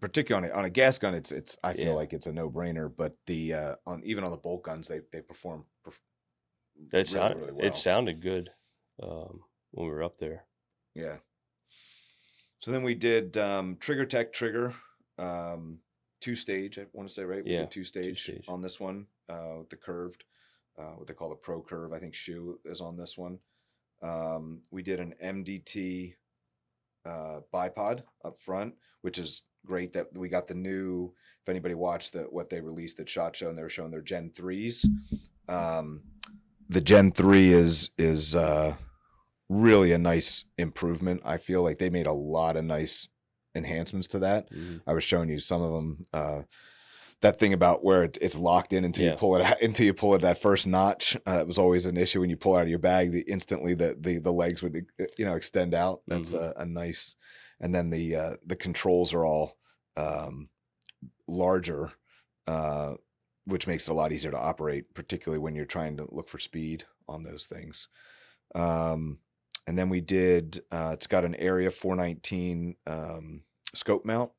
particularly on a gas gun, it's I feel like it's a no-brainer. But the even on the bolt guns, they perform really well. It sounded good when we were up there. Yeah. So then we did Trigger Tech trigger, 2-stage, I want to say, right? We did 2-stage on this one, with the curved, what they call the Pro Curve. I think Shoe is on this one. We did an MDT bipod up front, which is great that we got the new, if anybody watched what they released at SHOT Show, and they were showing their Gen 3s. The Gen 3 is really a nice improvement. I feel like they made a lot of nice enhancements to that. I was showing you some of them. That thing about where it's locked in until you pull it out, that first notch. It was always an issue when you pull it out of your bag. Instantly the legs would extend out. That's a nice. And then the controls are all larger, which makes it a lot easier to operate, particularly when you're trying to look for speed on those things. And then we did. It's got an Area 419 scope mount.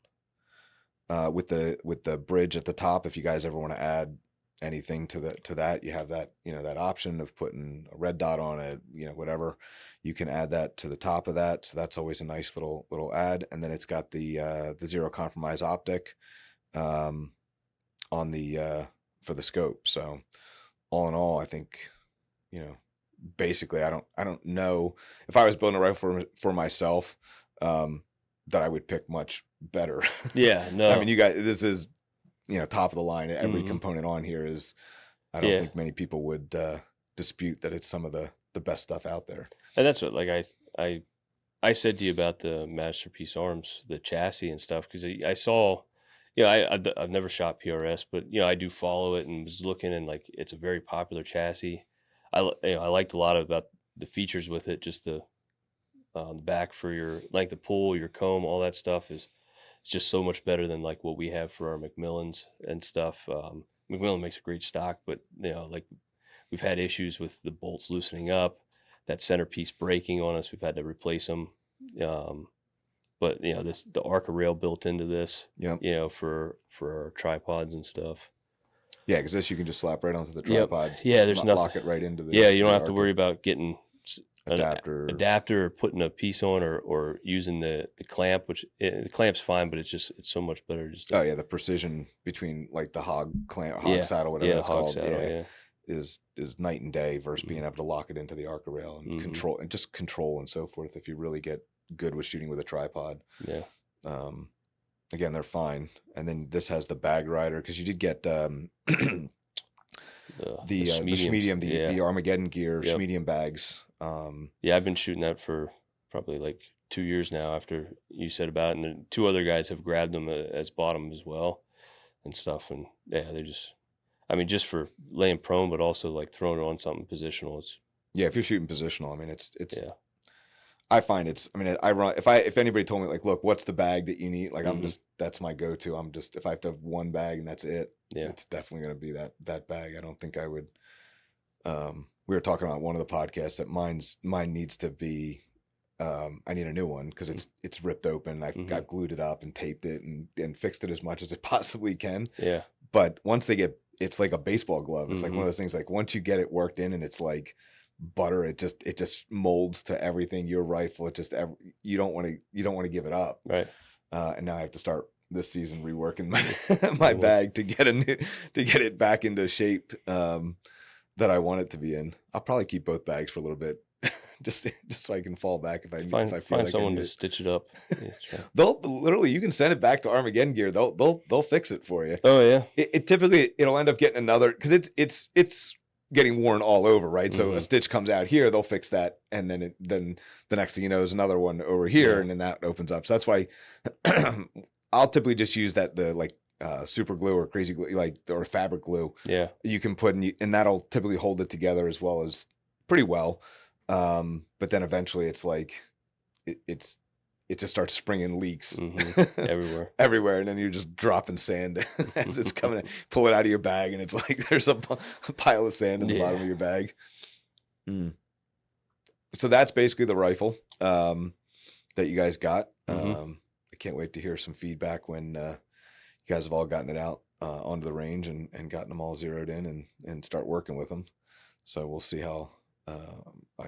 With the bridge at the top. If you guys ever want to add anything to that, you have that, that option of putting a red dot on it, whatever, you can add that to the top of that. So that's always a nice little add. And then it's got the zero compromise optic on the for the scope. So all in all, I think, basically I don't know if I was building a rifle for myself, that I would pick much better. Yeah, no. I mean, you guys, this is, top of the line. Every Mhm. component on here is, I don't Yeah. think many people would dispute that it's some of the best stuff out there. And that's what, like, I said to you about the Masterpiece Arms, the chassis and stuff, because I saw, I've never shot PRS, but I do follow it and was looking, and like it's a very popular chassis. I liked a lot about the features with it, just the back for your length of pull, your comb, all that stuff is just so much better than like what we have for our Macmillans and stuff. Macmillan makes a great stock, but like we've had issues with the bolts loosening up, that centerpiece breaking on us. We've had to replace them. But the Arca rail built into this, Yep. for our tripods and stuff. Yeah, because this you can just slap right onto the Yep. tripod. Yeah, there's nothing. Lock it right into the. Yeah, you don't the have to Arca worry about getting an adapter. or putting a piece on, or using the clamp, which the clamp's fine, but it's so much better just. Oh yeah, the precision between like the hog clamp, hog Yeah, saddle, whatever yeah, that's hog called. saddle, yeah. Is night and day versus being Mhm. able to lock it into the Arca rail and Mhm. control and so forth. If you really get good with shooting with a tripod, Yeah. Again, they're fine. And then this has the bag rider, because you did get the Schmedium, the Armageddon gear, Yep. Schmedium bags. Yeah, I've been shooting that for probably like 2 years now after you said about it, and then 2 other guys have grabbed them as bottom as well and stuff, and yeah, they're just, I mean, just for laying prone, but also like throwing it on something positional. It's Yeah, if you're shooting positional, I mean, it's. yeah. I find I run, if anybody told me like, look, what's the bag that you need? Like, Mhm. that's my go-to. If I have to have one bag and that's it, Yeah. it's definitely going to be that bag. I don't think I would. We were talking about one of the podcasts that mine needs to be. I need a new one because it's ripped open. I've glued it up and taped it and fixed it as much as it possibly can. Yeah. But once it's like a baseball glove. It's like one Mhm. of those things. Like once you get it worked in and it's like butter, it just molds to everything. Your rifle, you don't want to give it up. Right. And now I have to start this season reworking my bag to get it back into shape that I want it to be in. I'll probably keep both bags for a little bit, just so I can fall back if I feel Find like someone I to need stitch it up. Yeah, try. They'll literally, you can send it back to Armageddon Gear. They'll fix it for you. Oh yeah. It typically it'll end up getting another, because it's getting worn all over, right? So a stitch comes out here, they'll fix that, and then the next thing you know is another one over here, and then that opens up. So that's why I'll typically just use the super glue or crazy glue, or fabric glue. Yeah. You can put in, and that'll typically hold it together as well as pretty well. But then eventually it's like it just starts springing leaks everywhere, and then you're just dropping sand as it's coming in. Pull it out of your bag, and it's like there's a pile of sand in the bottom of your bag. So that's basically the rifle that you guys got. I can't wait to hear some feedback when you guys have all gotten it out onto the range and gotten them all zeroed in and start working with them. So we'll see how.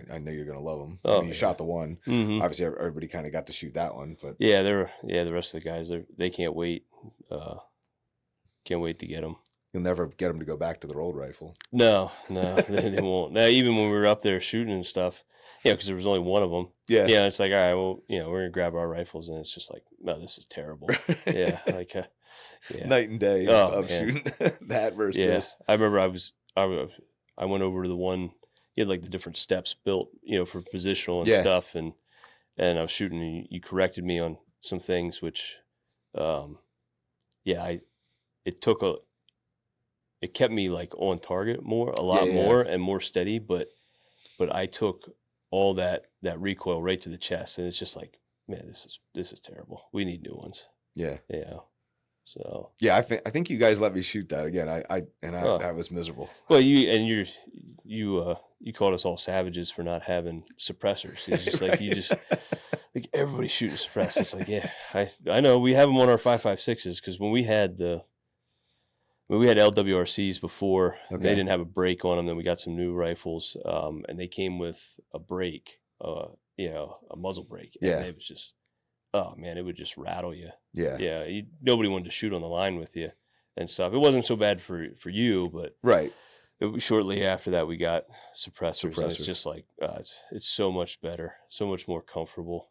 I know you're gonna love them. Oh, you shot the one. Obviously, everybody kind of got to shoot that one, but the rest of the guys, they can't wait. Can't wait to get them. You'll never get them to go back to their old rifle. No, they won't. Now, even when we were up there shooting and stuff, because there was only one of them. Yeah, it's like, all right, well, we're gonna grab our rifles, and it's just like, no, this is terrible. Night and day of shooting that versus this. I remember I went over to the one. You had like the different steps built, for positional and stuff, and I was shooting. And you corrected me on some things, which, it kept me like on target a lot more and more steady, but I took all that recoil right to the chest, and it's just like, man, this is terrible. We need new ones. Yeah. So I think you guys let me shoot that again. I was miserable. Well, you called us all savages for not having suppressors. It's just like like everybody shooting suppressors. It's like, yeah, I know we have them on our 5.56s, because when we had LWRCs before, they didn't have a brake on them. Then we got some new rifles, and they came with a brake, a muzzle brake. And it was just, oh man, it would just rattle you. Yeah. Nobody wanted to shoot on the line with you and stuff. It wasn't so bad for you, but shortly after that we got suppressors. And it's just like, it's so much better, so much more comfortable,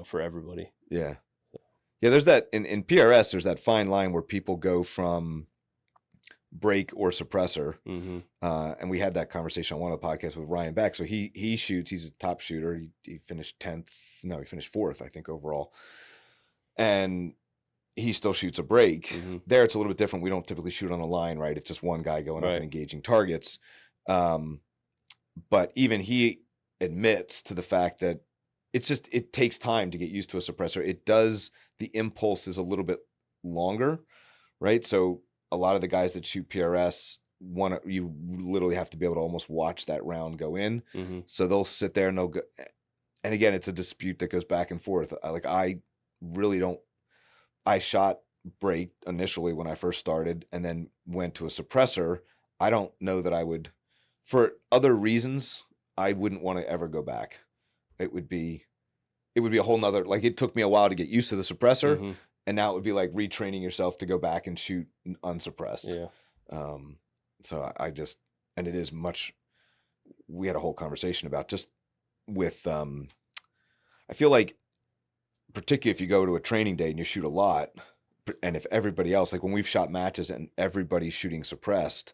for everybody. Yeah. Yeah, there's that in PRS. There's that fine line where people go from break or suppressor, Mm-hmm. and we had that conversation on one of the podcasts with Ryan Beck. So he shoots. He's a top shooter. He finished 10th. No, he finished 4th, I think, overall. And he still shoots a break. Mm-hmm. There, it's a little bit different. We don't typically shoot on a line, right? It's just one guy going up Right. and engaging targets. But even he admits to the fact that it takes time to get used to a suppressor. It does, the impulse is a little bit longer, right? So a lot of the guys that shoot PRS you literally have to be able to almost watch that round go in. Mm-hmm. So they'll sit there and they'll go, and again, it's a dispute that goes back and forth. I really don't. I shot break initially when I first started, and then went to a suppressor. I don't know that I would, for other reasons, I wouldn't want to ever go back. It would be a whole nother, like, it took me a while to get used to the suppressor, Mm-hmm. and now it would be like retraining yourself to go back and shoot unsuppressed. Yeah. So I just, and it is much, we had a whole conversation about just with, I feel like, particularly if you go to a training day and you shoot a lot, and if everybody else, like when we've shot matches and everybody's shooting suppressed,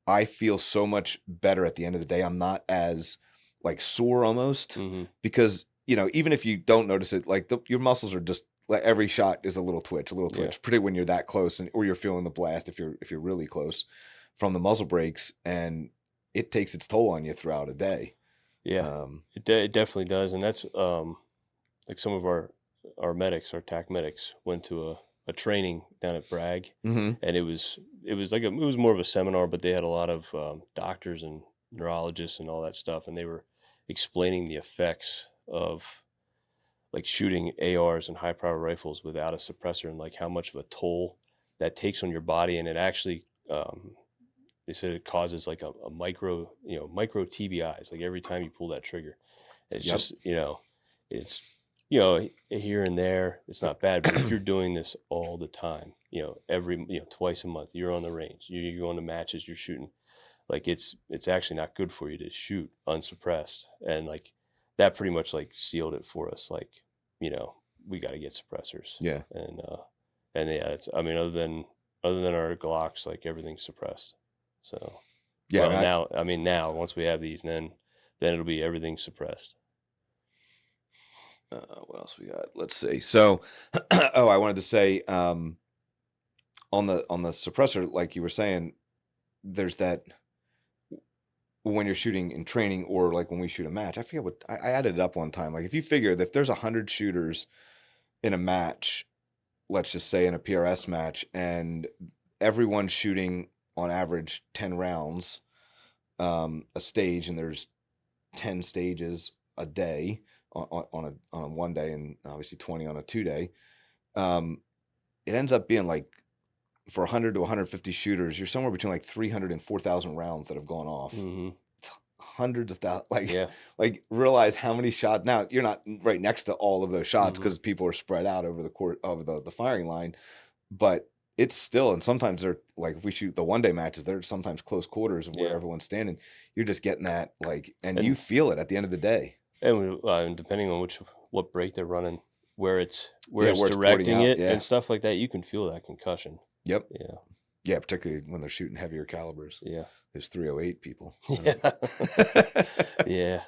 I feel so much better at the end of the day. I'm not as like sore almost, Mm-hmm. because, even if you don't notice it, like your muscles are just like, every shot is a little twitch, particularly when you're that close, or you're feeling the blast if you're really close from the muzzle brakes, and it takes its toll on you throughout a day. Yeah. It definitely does, and that's like some of our medics, our TAC medics, went to a training down at Bragg, Mm-hmm. and it was like it was more of a seminar, but they had a lot of doctors and neurologists and all that stuff, and they were explaining the effects of like shooting ARs and high power rifles without a suppressor, and like how much of a toll that takes on your body. And it actually they said it causes like a micro TBIs, like every time you pull that trigger. And it's Yep. just it's here and there, it's not bad, but if you're doing this all the time, every twice a month, you're on the range, you're going to matches, you're shooting, like it's actually not good for you to shoot unsuppressed. And like that pretty much like sealed it for us. Like, we got to get suppressors. Yeah. And yeah, it's, I mean, other than our Glocks, like everything's suppressed. So Yeah. well, now once we have these, then it'll be everything suppressed. What else we got? Let's see. So, I wanted to say, on the suppressor, like you were saying, there's that when you're shooting in training, or like when we shoot a match. I forget what I added it up one time. Like if you figure that if there's 100 shooters in a match, let's just say in a PRS match, and everyone's shooting on average 10 rounds a stage, and there's 10 stages a day on a 1 day, and obviously 20 on a 2 day, it ends up being like, for 100 to 150 shooters, you're somewhere between like 300 and 4,000 rounds that have gone off. Mm-hmm. It's hundreds of thousands. Like, Yeah. like realize how many shots. Now you're not right next to all of those shots because people are spread out over the court of the firing line, but it's still, and sometimes they're like, if we shoot the 1 day matches, they're sometimes close quarters of where everyone's standing. You're just getting that, like, and you feel it at the end of the day. And depending on what break they're running, where it's it's directing out, it and stuff like that, you can feel that concussion. Yep. Yeah. Yeah, particularly when they're shooting heavier calibers. Yeah. There's 308 people. Yeah. Yeah.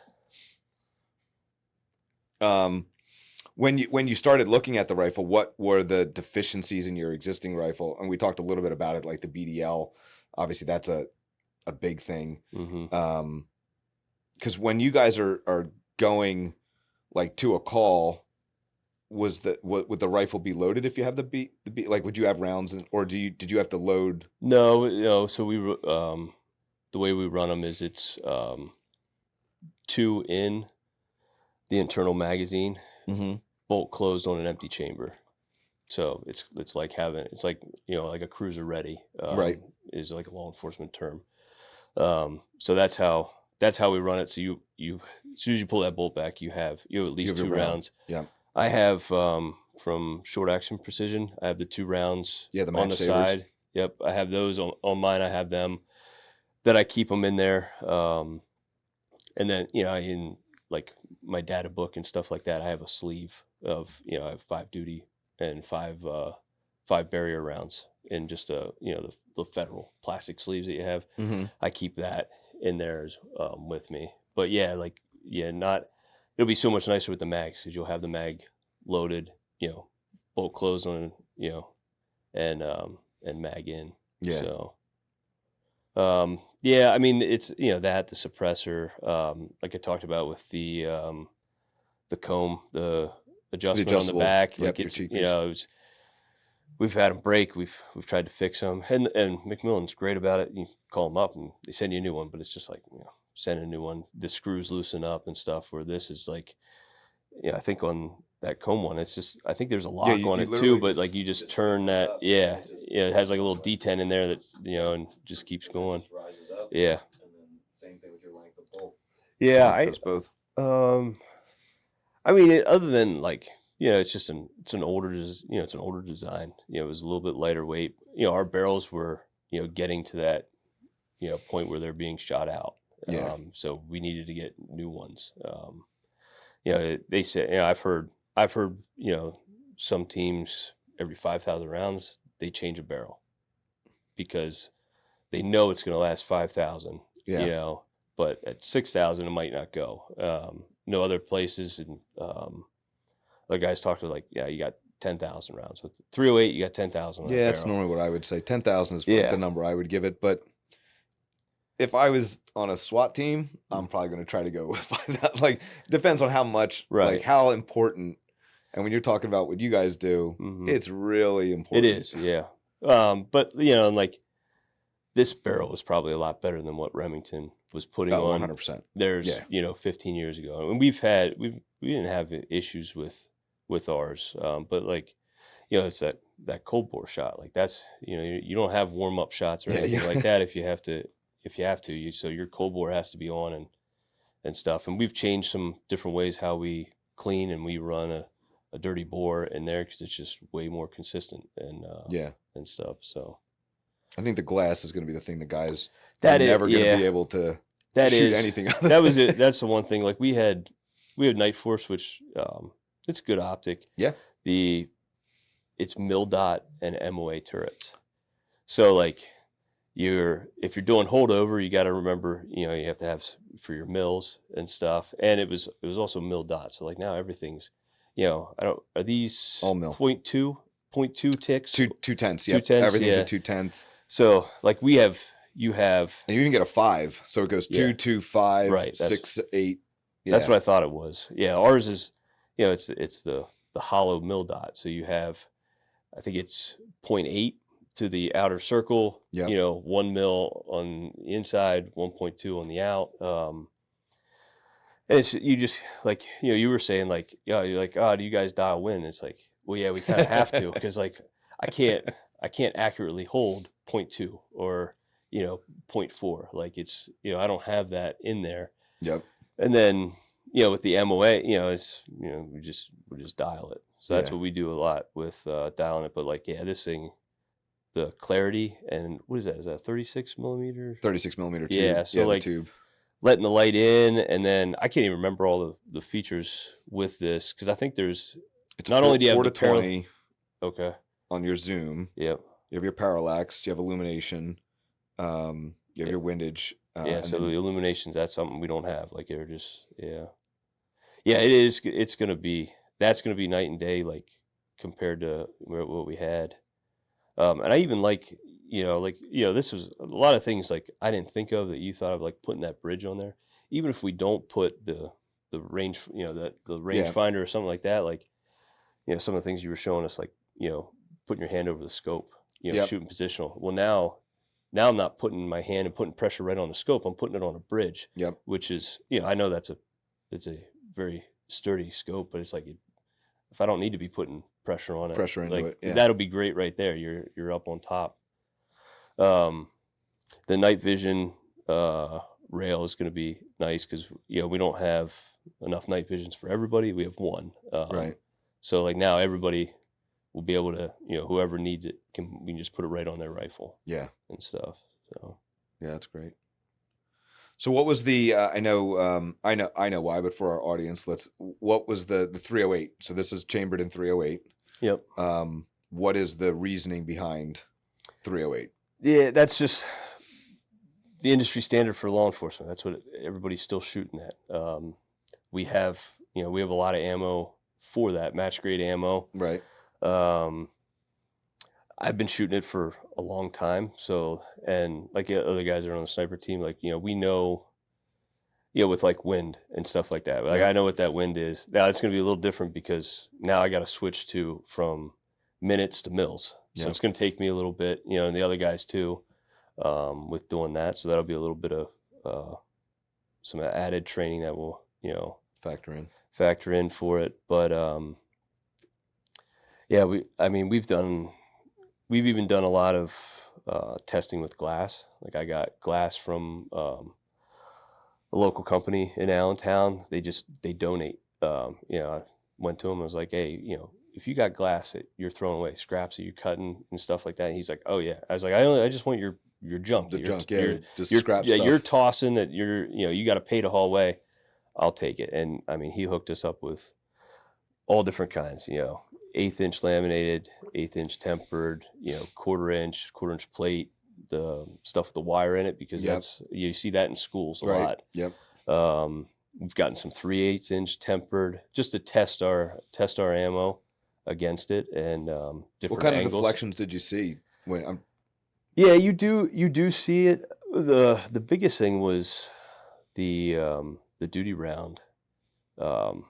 When you started looking at the rifle, what were the deficiencies in your existing rifle? And we talked a little bit about it, like the BDL. Obviously, that's a big thing. Mm-hmm. Because when you guys are going like to a call, would the rifle be loaded if you have the B, like, would you have rounds or did you have to load? No. So we the way we run them is it's 2 in the internal magazine, bolt closed on an empty chamber. So it's like having, it's like, like a cruiser ready, right, is like a law enforcement term. So that's how we run it. So you as soon as you pull that bolt back, you have at least 2 rounds. Yeah. I have from Short Action Precision, I have the 2 rounds the on the sabers. side. Yep, I have those on mine. I have them, that I keep them in there. And then in like my data book and stuff like that, I have a sleeve of I have 5 duty and five barrier rounds in just the federal plastic sleeves that you have. Mm-hmm. I keep that in there with me. But yeah, like it'll be so much nicer with the mags because you'll have the mag loaded, bolt closed on, and mag in. Yeah. So yeah, I mean it's that the suppressor, like I talked about with the comb, the adjustment on the adjustable, back, yep, like your it's cheekpiece. we've had them break. We've tried to fix them, and McMillan's great about it. You call them up and they send you a new one, but it's just like send a new one. The screws loosen up and stuff. Where this is like, I think on that comb one, it's just I think there's a lock on you it literally too, but just- like you just turn that, it has like a little detent in there that and just keeps going. Rises up. Yeah, And then same thing with your length of bolt. yeah. It does both. I mean, other than like, it's just it's an older, it's an older design. It was a little bit lighter weight. Our barrels were, getting to that, point where they're being shot out. Yeah. So we needed to get new ones. They say, I've heard, some teams every 5,000 rounds they change a barrel because they know it's going to last 5,000. Yeah. But at 6,000 it might not go. No other places, and other guys talked to like, you got 10,000 rounds with 308. You got 10,000. Yeah, that's normally what I would say. 10,000 is Yeah. the number I would give it. But if I was on a SWAT team, I'm probably going to try to go with 5,000. Like, depends on how much, Right. like how important. And when you're talking about what you guys do, Mhm. it's really important. It is, yeah. But and like this barrel was probably a lot better than what Remington was putting Oh, on 100%. theirs, Yeah. 15 years ago. And we didn't have issues with ours. But like, it's that cold bore shot. Like that's, you don't have warm up shots or Yeah, anything yeah. like that. If you have to, so your cold bore has to be on and stuff. And we've changed some different ways how we clean, and we run a dirty bore in there because it's just way more consistent and Yeah. and stuff. So I think the glass is going to be the thing the guys that are is never going to yeah, be able to that shoot is anything. that was it. That's the one thing. Like we had Night Force, which it's good optic. Yeah. It's mil dot and MOA turrets. So like if you're doing holdover, you got to remember, you have to have for your mills and stuff. And it was also mil dot. So like now everything's, are these All mil. 0.2 ticks? 2/10. Yeah. 2/10, Everything's yeah. a 2/10. So like you have, And you even get a 5. So it goes 2, Yeah. 2, 5, Right, 6, 8. Yeah. that's what I thought it was. Yeah. Ours is, it's the hollow mil dot. So you have, I think it's 0.8 to the outer circle, Yep. 1 mil on the inside, 1.2 on the out. And it's, you just like, you were saying like, you're like, do you guys dial win? It's like, well, yeah, we kind of have to, because like I can't accurately hold 0.2 or 0.4. Like it's, I don't have that in there. Yep. And then with the MOA, it's we just dial it. So that's Yeah. what we do a lot with dialing it. But like, this thing, the clarity, and what is that? Is that 36 millimeter? 36 millimeter tube. Yeah, so the like tube. letting the light in, and then I can't even remember all the features with this, because I think there's It's not only do you have 4 to the parallel- 20 okay, on your zoom. yep, You have your parallax. You have illumination. You have Yeah. your windage. yeah. and So then- the illuminations, that's something we don't have. Like they're just yeah. It is. It's gonna be night and day, like compared to what we had. And I even like this was a lot of things like I didn't think of that you thought of, like putting that bridge on there. Even if we don't put the range, the range Yeah. finder or something like that, like some of the things you were showing us, like putting your hand over the scope, Yep. shooting positional. Well, now I'm not putting my hand and putting pressure right on the scope. I'm putting it on a bridge. Yep. Which is, I know it's a very sturdy scope, but it's like if I don't need to be putting pressure on it, Pressure into like it, yeah. that'll be great right there. You're up on top. The night vision rail is going to be nice because we don't have enough night visions for everybody. We have one. Right. So like now everybody will be able to, whoever needs it we can just put it right on their rifle Yeah. and stuff. So Yeah, that's great. So what was the I know why, but for our audience, what was the 308? So this is chambered in 308. Yep. What is the reasoning behind 308? Yeah, that's just the industry standard for law enforcement. That's what everybody's still shooting at. We have a lot of ammo for that, match grade ammo. Right. I've been shooting it for a long time. So, and like other guys that are on the sniper team, like, we know, with like wind and stuff like that. Like, Yeah. I know what that wind is. Now it's going to be a little different because now I got to switch from minutes to mils. So Yeah. it's going to take me a little bit, and the other guys too, with doing that. So that'll be a little bit of some added training that will, factor in for it. But yeah, we've even done a lot of testing with glass. Like, I got glass from a local company in Allentown. They donate. I went to him. I was like, hey, if you got glass that you're throwing away, scraps that you're cutting and stuff like that. And he's like, oh yeah. I was like, I just want your junk. The junk, just you're, scrap yeah, stuff. you're tossing that. You got to pay to haul away. I'll take it. And he hooked us up with all different kinds. 1/8-inch laminated, 1/8-inch tempered, quarter-inch plate, the stuff with the wire in it, because you see that in schools a lot. Yep. We've gotten some 3/8-inch tempered just to test our ammo against it, and different What kind angles. of deflections did you see? Yeah, you do see it. The biggest thing was the duty round. Man,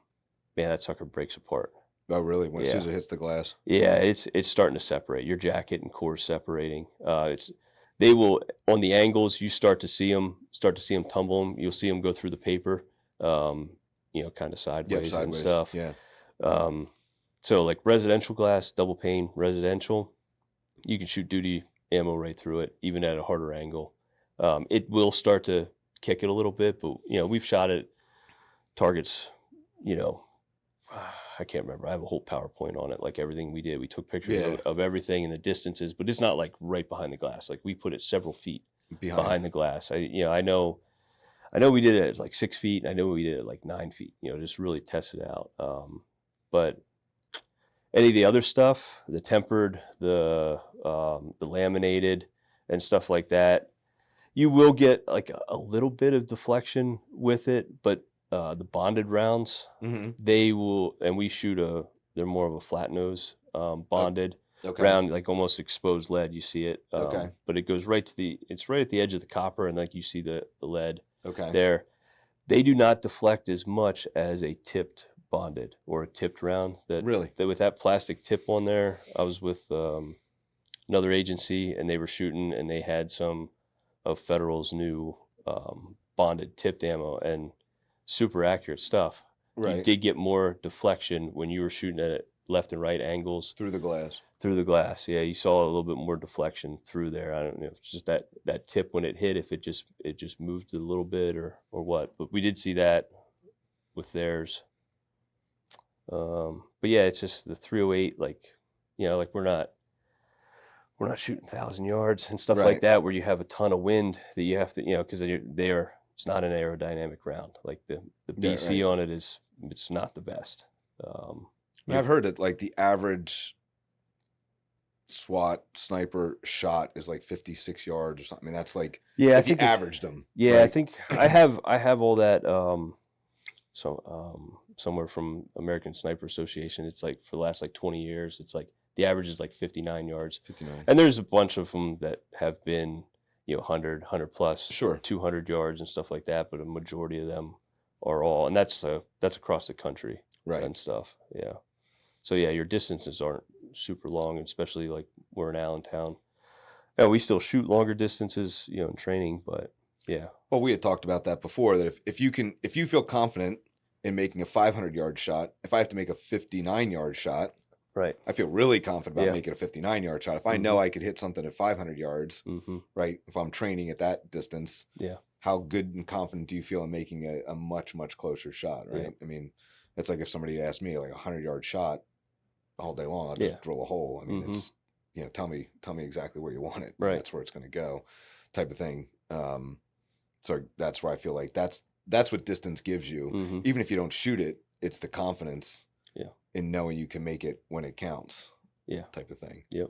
that sucker breaks apart. Oh, really? As soon as it hits the glass? Yeah, it's starting to separate. Your jacket and core separating. They will, on the angles, you start to see them tumble them. You'll see them go through the paper, kind of sideways and stuff. Yeah. So like residential glass, double pane residential, you can shoot duty ammo right through it, even at a harder angle. It will start to kick it a little bit, but we've shot at targets, I can't remember. I have a whole PowerPoint on it, like everything we did. We took pictures of everything and the distances, but it's not like right behind the glass. Like, we put it several feet behind the glass. I know we did it at like 6 feet. And I know we did it at like 9 feet. Just really test it out. But any of the other stuff, the tempered, the laminated, and stuff like that, you will get like a little bit of deflection with it, but the bonded rounds, they will, and we shoot they're more of a flat nose bonded round, like almost exposed lead. You see it, but it goes it's right at the edge of the copper, and like you see the lead there. They do not deflect as much as a tipped bonded or a tipped round. With that plastic tip on there. I was with another agency, and they were shooting, and they had some of Federal's new bonded tipped ammo, and super accurate stuff. Right. You did get more deflection when you were shooting at it left and right angles Through the glass. Yeah, you saw a little bit more deflection through there. I don't know if it's just that tip when it hit, if it just moved a little bit or what. But we did see that with theirs. But yeah, it's just the 308. Like, like we're not shooting 1,000 yards and stuff like that, where you have a ton of wind that you have to, because it's not an aerodynamic round. Like the BC on it it's not the best. I've heard that like the average SWAT sniper shot is like 56 yards or something. I mean, that's like, I think you averaged them. Yeah, right? I think I have all that. Somewhere from American Sniper Association. It's like for the last like 20 years, it's like the average is like 59 yards. 59. And there's a bunch of them that have been 100 plus, 200 yards and stuff like that, but a majority of them are all, and that's across the country, and stuff. Yeah. So yeah, your distances aren't super long, especially like we're in Allentown. Yeah, we still shoot longer distances, in training, but yeah. Well, we had talked about that before, that if you feel confident in making a 500-yard shot, if I have to make a 59-yard shot, right, I feel really confident about making a 59-yard shot. If I know I could hit something at 500 yards, right, if I'm training at that distance, how good and confident do you feel in making a much, much closer shot, right? I mean, it's like if somebody asked me like a 100-yard shot all day long, I'd just drill a hole. I mean, it's, tell me exactly where you want it. Right. That's where it's going to go, type of thing. So that's where I feel like that's what distance gives you. Even if you don't shoot it, it's the confidence in knowing you can make it when it counts. Yeah. Type of thing. Yep.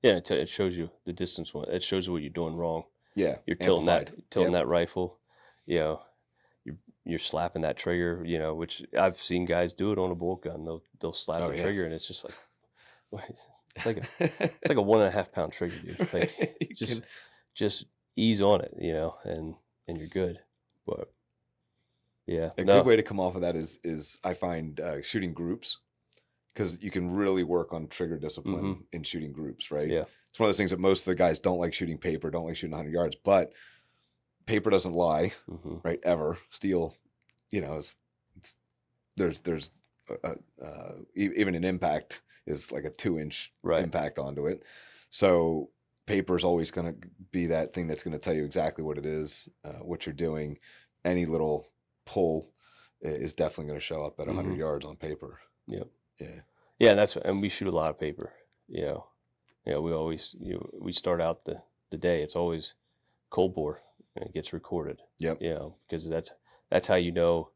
Yeah, it shows you the distance. It shows you what you're doing wrong. Yeah. You're tilting Amplified. that rifle. You know, you're slapping that trigger. You know, which I've seen guys do it on a bolt gun. They'll slap the trigger, and it's just like it's like a 1.5 pound trigger, dude. Like just ease on it, you know, and you're good. But yeah, a good way to come off of that is I find shooting groups. Because you can really work on trigger discipline in shooting groups, right? Yeah. It's one of those things that most of the guys don't like shooting paper, don't like shooting 100 yards, but paper doesn't lie, right? Ever. Steel, you know, there's even an impact is like a 2-inch impact onto it. So paper is always going to be that thing that's going to tell you exactly what it is, what you're doing. Any little pull is definitely going to show up at 100 yards on paper. Yep. Yeah. Yeah, and we shoot a lot of paper. You know, we always we start out the day. It's always cold bore, and it gets recorded. Yep. You know, because that's how you know.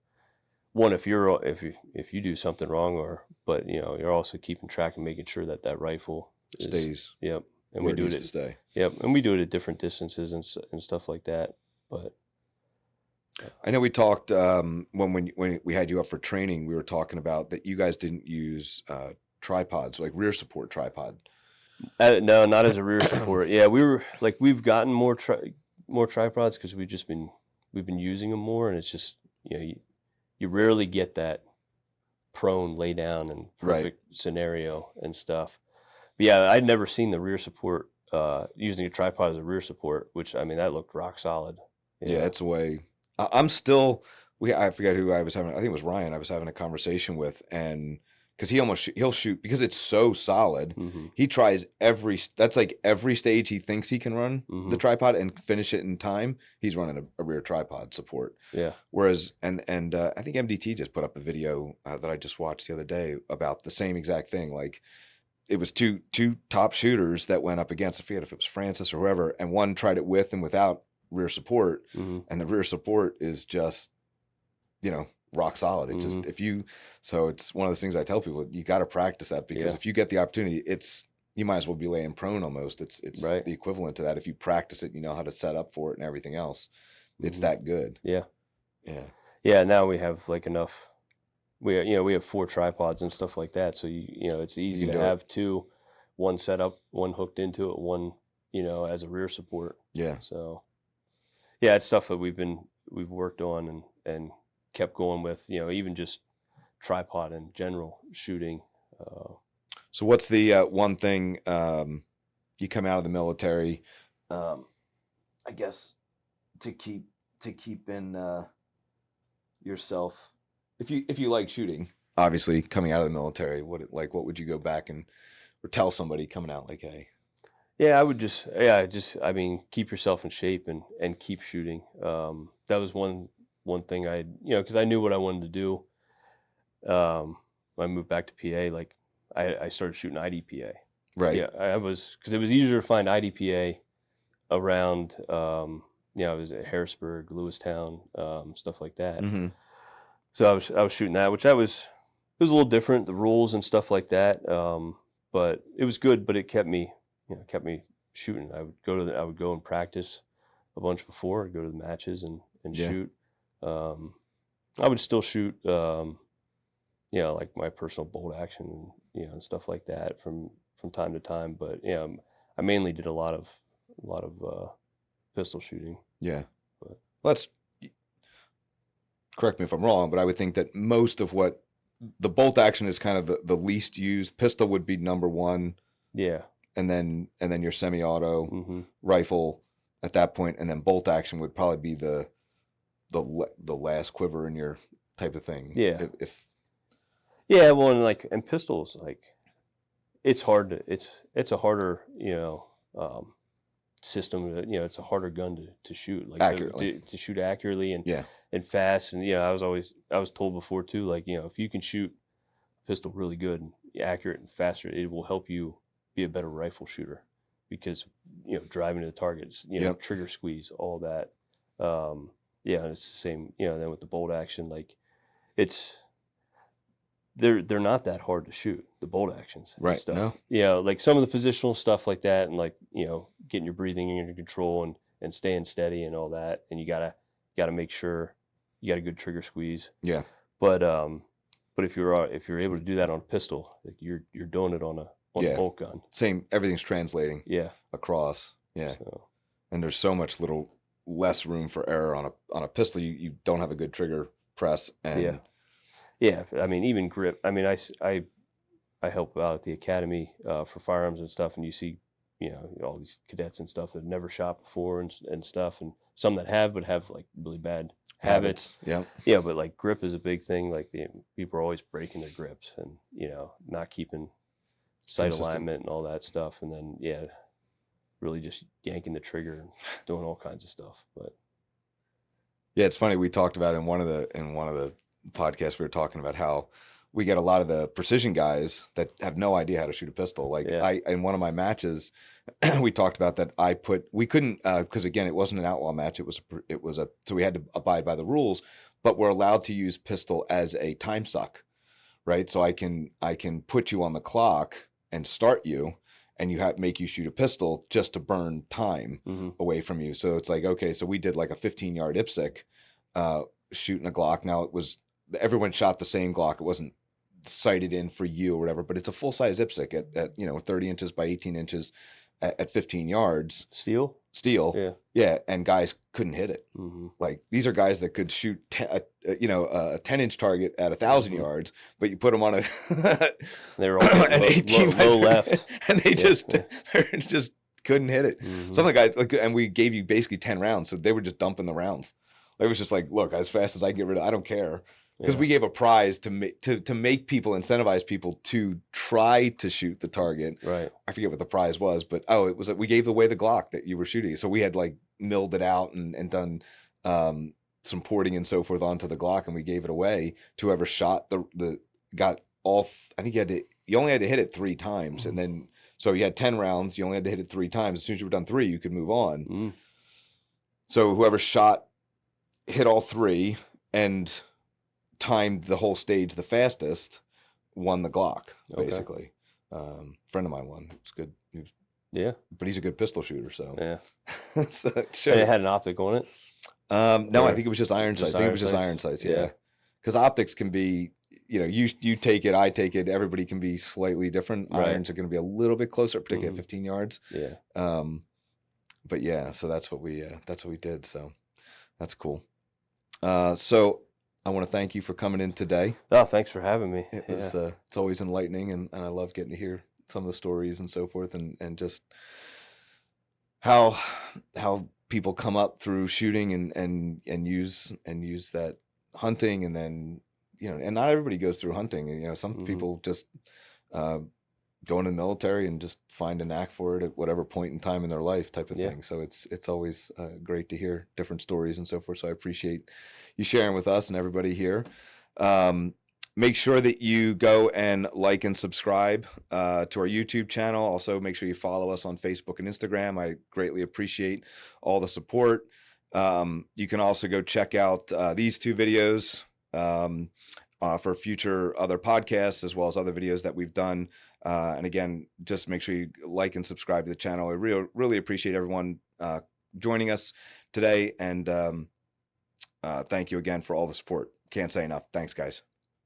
One, if you do something wrong, but you know, you're also keeping track and making sure that rifle stays. Yep. And we do it to stay. Yep, and we do it at different distances and stuff like that. But I know we talked when we had you up for training, we were talking about that you guys didn't use tripods, like rear support tripod. No, not as a rear support. Yeah, we've gotten more tripods because we've been using them more, and it's just, you know, you rarely get that prone lay down and perfect scenario and stuff. But yeah, I'd never seen the rear support using a tripod as a rear support, which, I mean, that looked rock solid. Yeah, it's a way. I'm still, I forget who I was having, I think it was Ryan I was having a conversation with, and because he'll shoot, because it's so solid, he tries that's like every stage he thinks he can run the tripod and finish it in time, he's running a rear tripod support. Yeah. Whereas, and I think MDT just put up a video that I just watched the other day about the same exact thing. Like, it was two top shooters that went up against, I forget if it was Francis or whoever, and one tried it with and without rear support, and the rear support is just, you know, rock solid. It just, so it's one of those things I tell people, you got to practice that, because if you get the opportunity, you might as well be laying prone almost. It's the equivalent to that. If you practice it, you know how to set up for it and everything else. It's that good. Yeah. Yeah. Now we have like enough. We have 4 tripods and stuff like that. So you know, it's easy to have 2, one set up, one hooked into it, one, you know, as a rear support. Yeah. So yeah, it's stuff that we've worked on and kept going with, you know, even just tripod and general shooting. So what's the one thing you come out of the military, I guess, to keep in yourself, if you like shooting, obviously coming out of the military, what would you go back or tell somebody coming out, like, hey? Yeah, I would I mean, keep yourself in shape and keep shooting. That was one thing because I knew what I wanted to do. When I moved back to PA, like I started shooting IDPA. Right. Yeah, because it was easier to find IDPA around, you know, I was at Harrisburg, Lewistown, stuff like that. So I was shooting that, which it was a little different, the rules and stuff like that. But it was good, but it kept me shooting. I would go and practice a bunch before, I'd go to the matches and shoot. I would still shoot, you know, like my personal bolt action, you know, and stuff like that from time to time. But yeah, I mainly did a lot of pistol shooting. Yeah. Well, that's, correct me if I'm wrong, but I would think that most of what the bolt action is kind of the least used. Pistol would be number one. Yeah. And then your semi-auto rifle at that point, and then bolt action would probably be the last quiver in your type of thing. Yeah. Yeah, well, and pistols, like, it's a harder, you know, system. You know, it's a harder gun to shoot, like, accurately. To shoot accurately and fast. And, you know, I was told before too, like, you know, if you can shoot a pistol really good and accurate and faster, it will help you be a better rifle shooter, because, you know, driving to the targets, you know, trigger squeeze, all that. And it's the same, you know, then with the bolt action, like, it's they're not that hard to shoot, the bolt actions and Right, stuff. no. You know, like some of the positional stuff like that, and like, you know, getting your breathing under control and staying steady and all that, and you gotta make sure you got a good trigger squeeze. Yeah. But if you're able to do that on a pistol, like you're doing it on a Yeah. bolt gun. Same, everything's translating Yeah. across. Yeah. So, And there's so much less room for error on a pistol. You don't have a good trigger press, and yeah. Yeah. I mean, even grip. I mean, I help out at the academy for firearms and stuff, and you see, you know, all these cadets and stuff that have never shot before and stuff, and some that have, but have like really bad habits. Yeah. Yeah, but like grip is a big thing. Like people are always breaking their grips, and you know, not keeping sight Consistent. alignment and all that stuff, and then really just yanking the trigger and doing all kinds of stuff. But Yeah, it's funny. We talked about in one of the podcasts, we were talking about how we get a lot of the precision guys that have no idea how to shoot a pistol. Like in one of my matches, we talked about that. We couldn't, because again, it wasn't an outlaw match. It was so we had to abide by the rules, but we're allowed to use pistol as a time suck, right? So I can put you on the clock and start you, and make you shoot a pistol just to burn time away from you. So it's like, okay, so we did like a 15-yard IPSC shooting a Glock. Now everyone shot the same Glock. It wasn't sighted in for you or whatever, but it's a full-size IPSC at 30 inches by 18 inches at 15 yards. steel. Yeah. And guys couldn't hit it. Like these are guys that could shoot a 10-inch target at 1,000 yards, but you put them on They were all an 18 low left, and they just couldn't hit it. Some of the guys, and we gave you basically 10 rounds, so they were just dumping the rounds. It was just like, look, as fast as I get rid of, I don't care. Because we gave a prize to make people, incentivize people to try to shoot the target. Right. I forget what the prize was, but it was we gave away the Glock that you were shooting. So we had like milled it out and done some porting and so forth onto the Glock, and we gave it away to whoever shot got all. I think you only had to hit it 3 times, and then so you had 10 rounds. You only had to hit it 3 times. As soon as you were done 3, you could move on. So whoever hit all 3 and timed the whole stage the fastest won the Glock, basically. Friend of mine won. It's good. But he's a good pistol shooter, so so it had an optic on it. No, I think it was just iron sights. I think it was just iron sights. Yeah, because optics can be, you take it, I take it. Everybody can be slightly different. Right. Irons are going to be a little bit closer, particularly at 15 yards. Yeah. But yeah, so that's what we did. So that's cool. So I want to thank you for coming in today. Oh, thanks for having me. It was it's always enlightening, and I love getting to hear some of the stories and so forth, and just how people come up through shooting and use that hunting, and then and not everybody goes through hunting. Some people just go into the military and just find a knack for it at whatever point in time in their life, type of thing. So it's always great to hear different stories and so forth. So I appreciate you sharing with us and everybody here. Make sure that you go and like and subscribe to our YouTube channel. Also, make sure you follow us on Facebook and Instagram. I greatly appreciate all the support. You can also go check out these 2 videos for future other podcasts, as well as other videos that we've done. And again, just make sure you like and subscribe to the channel. I really appreciate everyone joining us today. And thank you again for all the support. Can't say enough. Thanks, guys.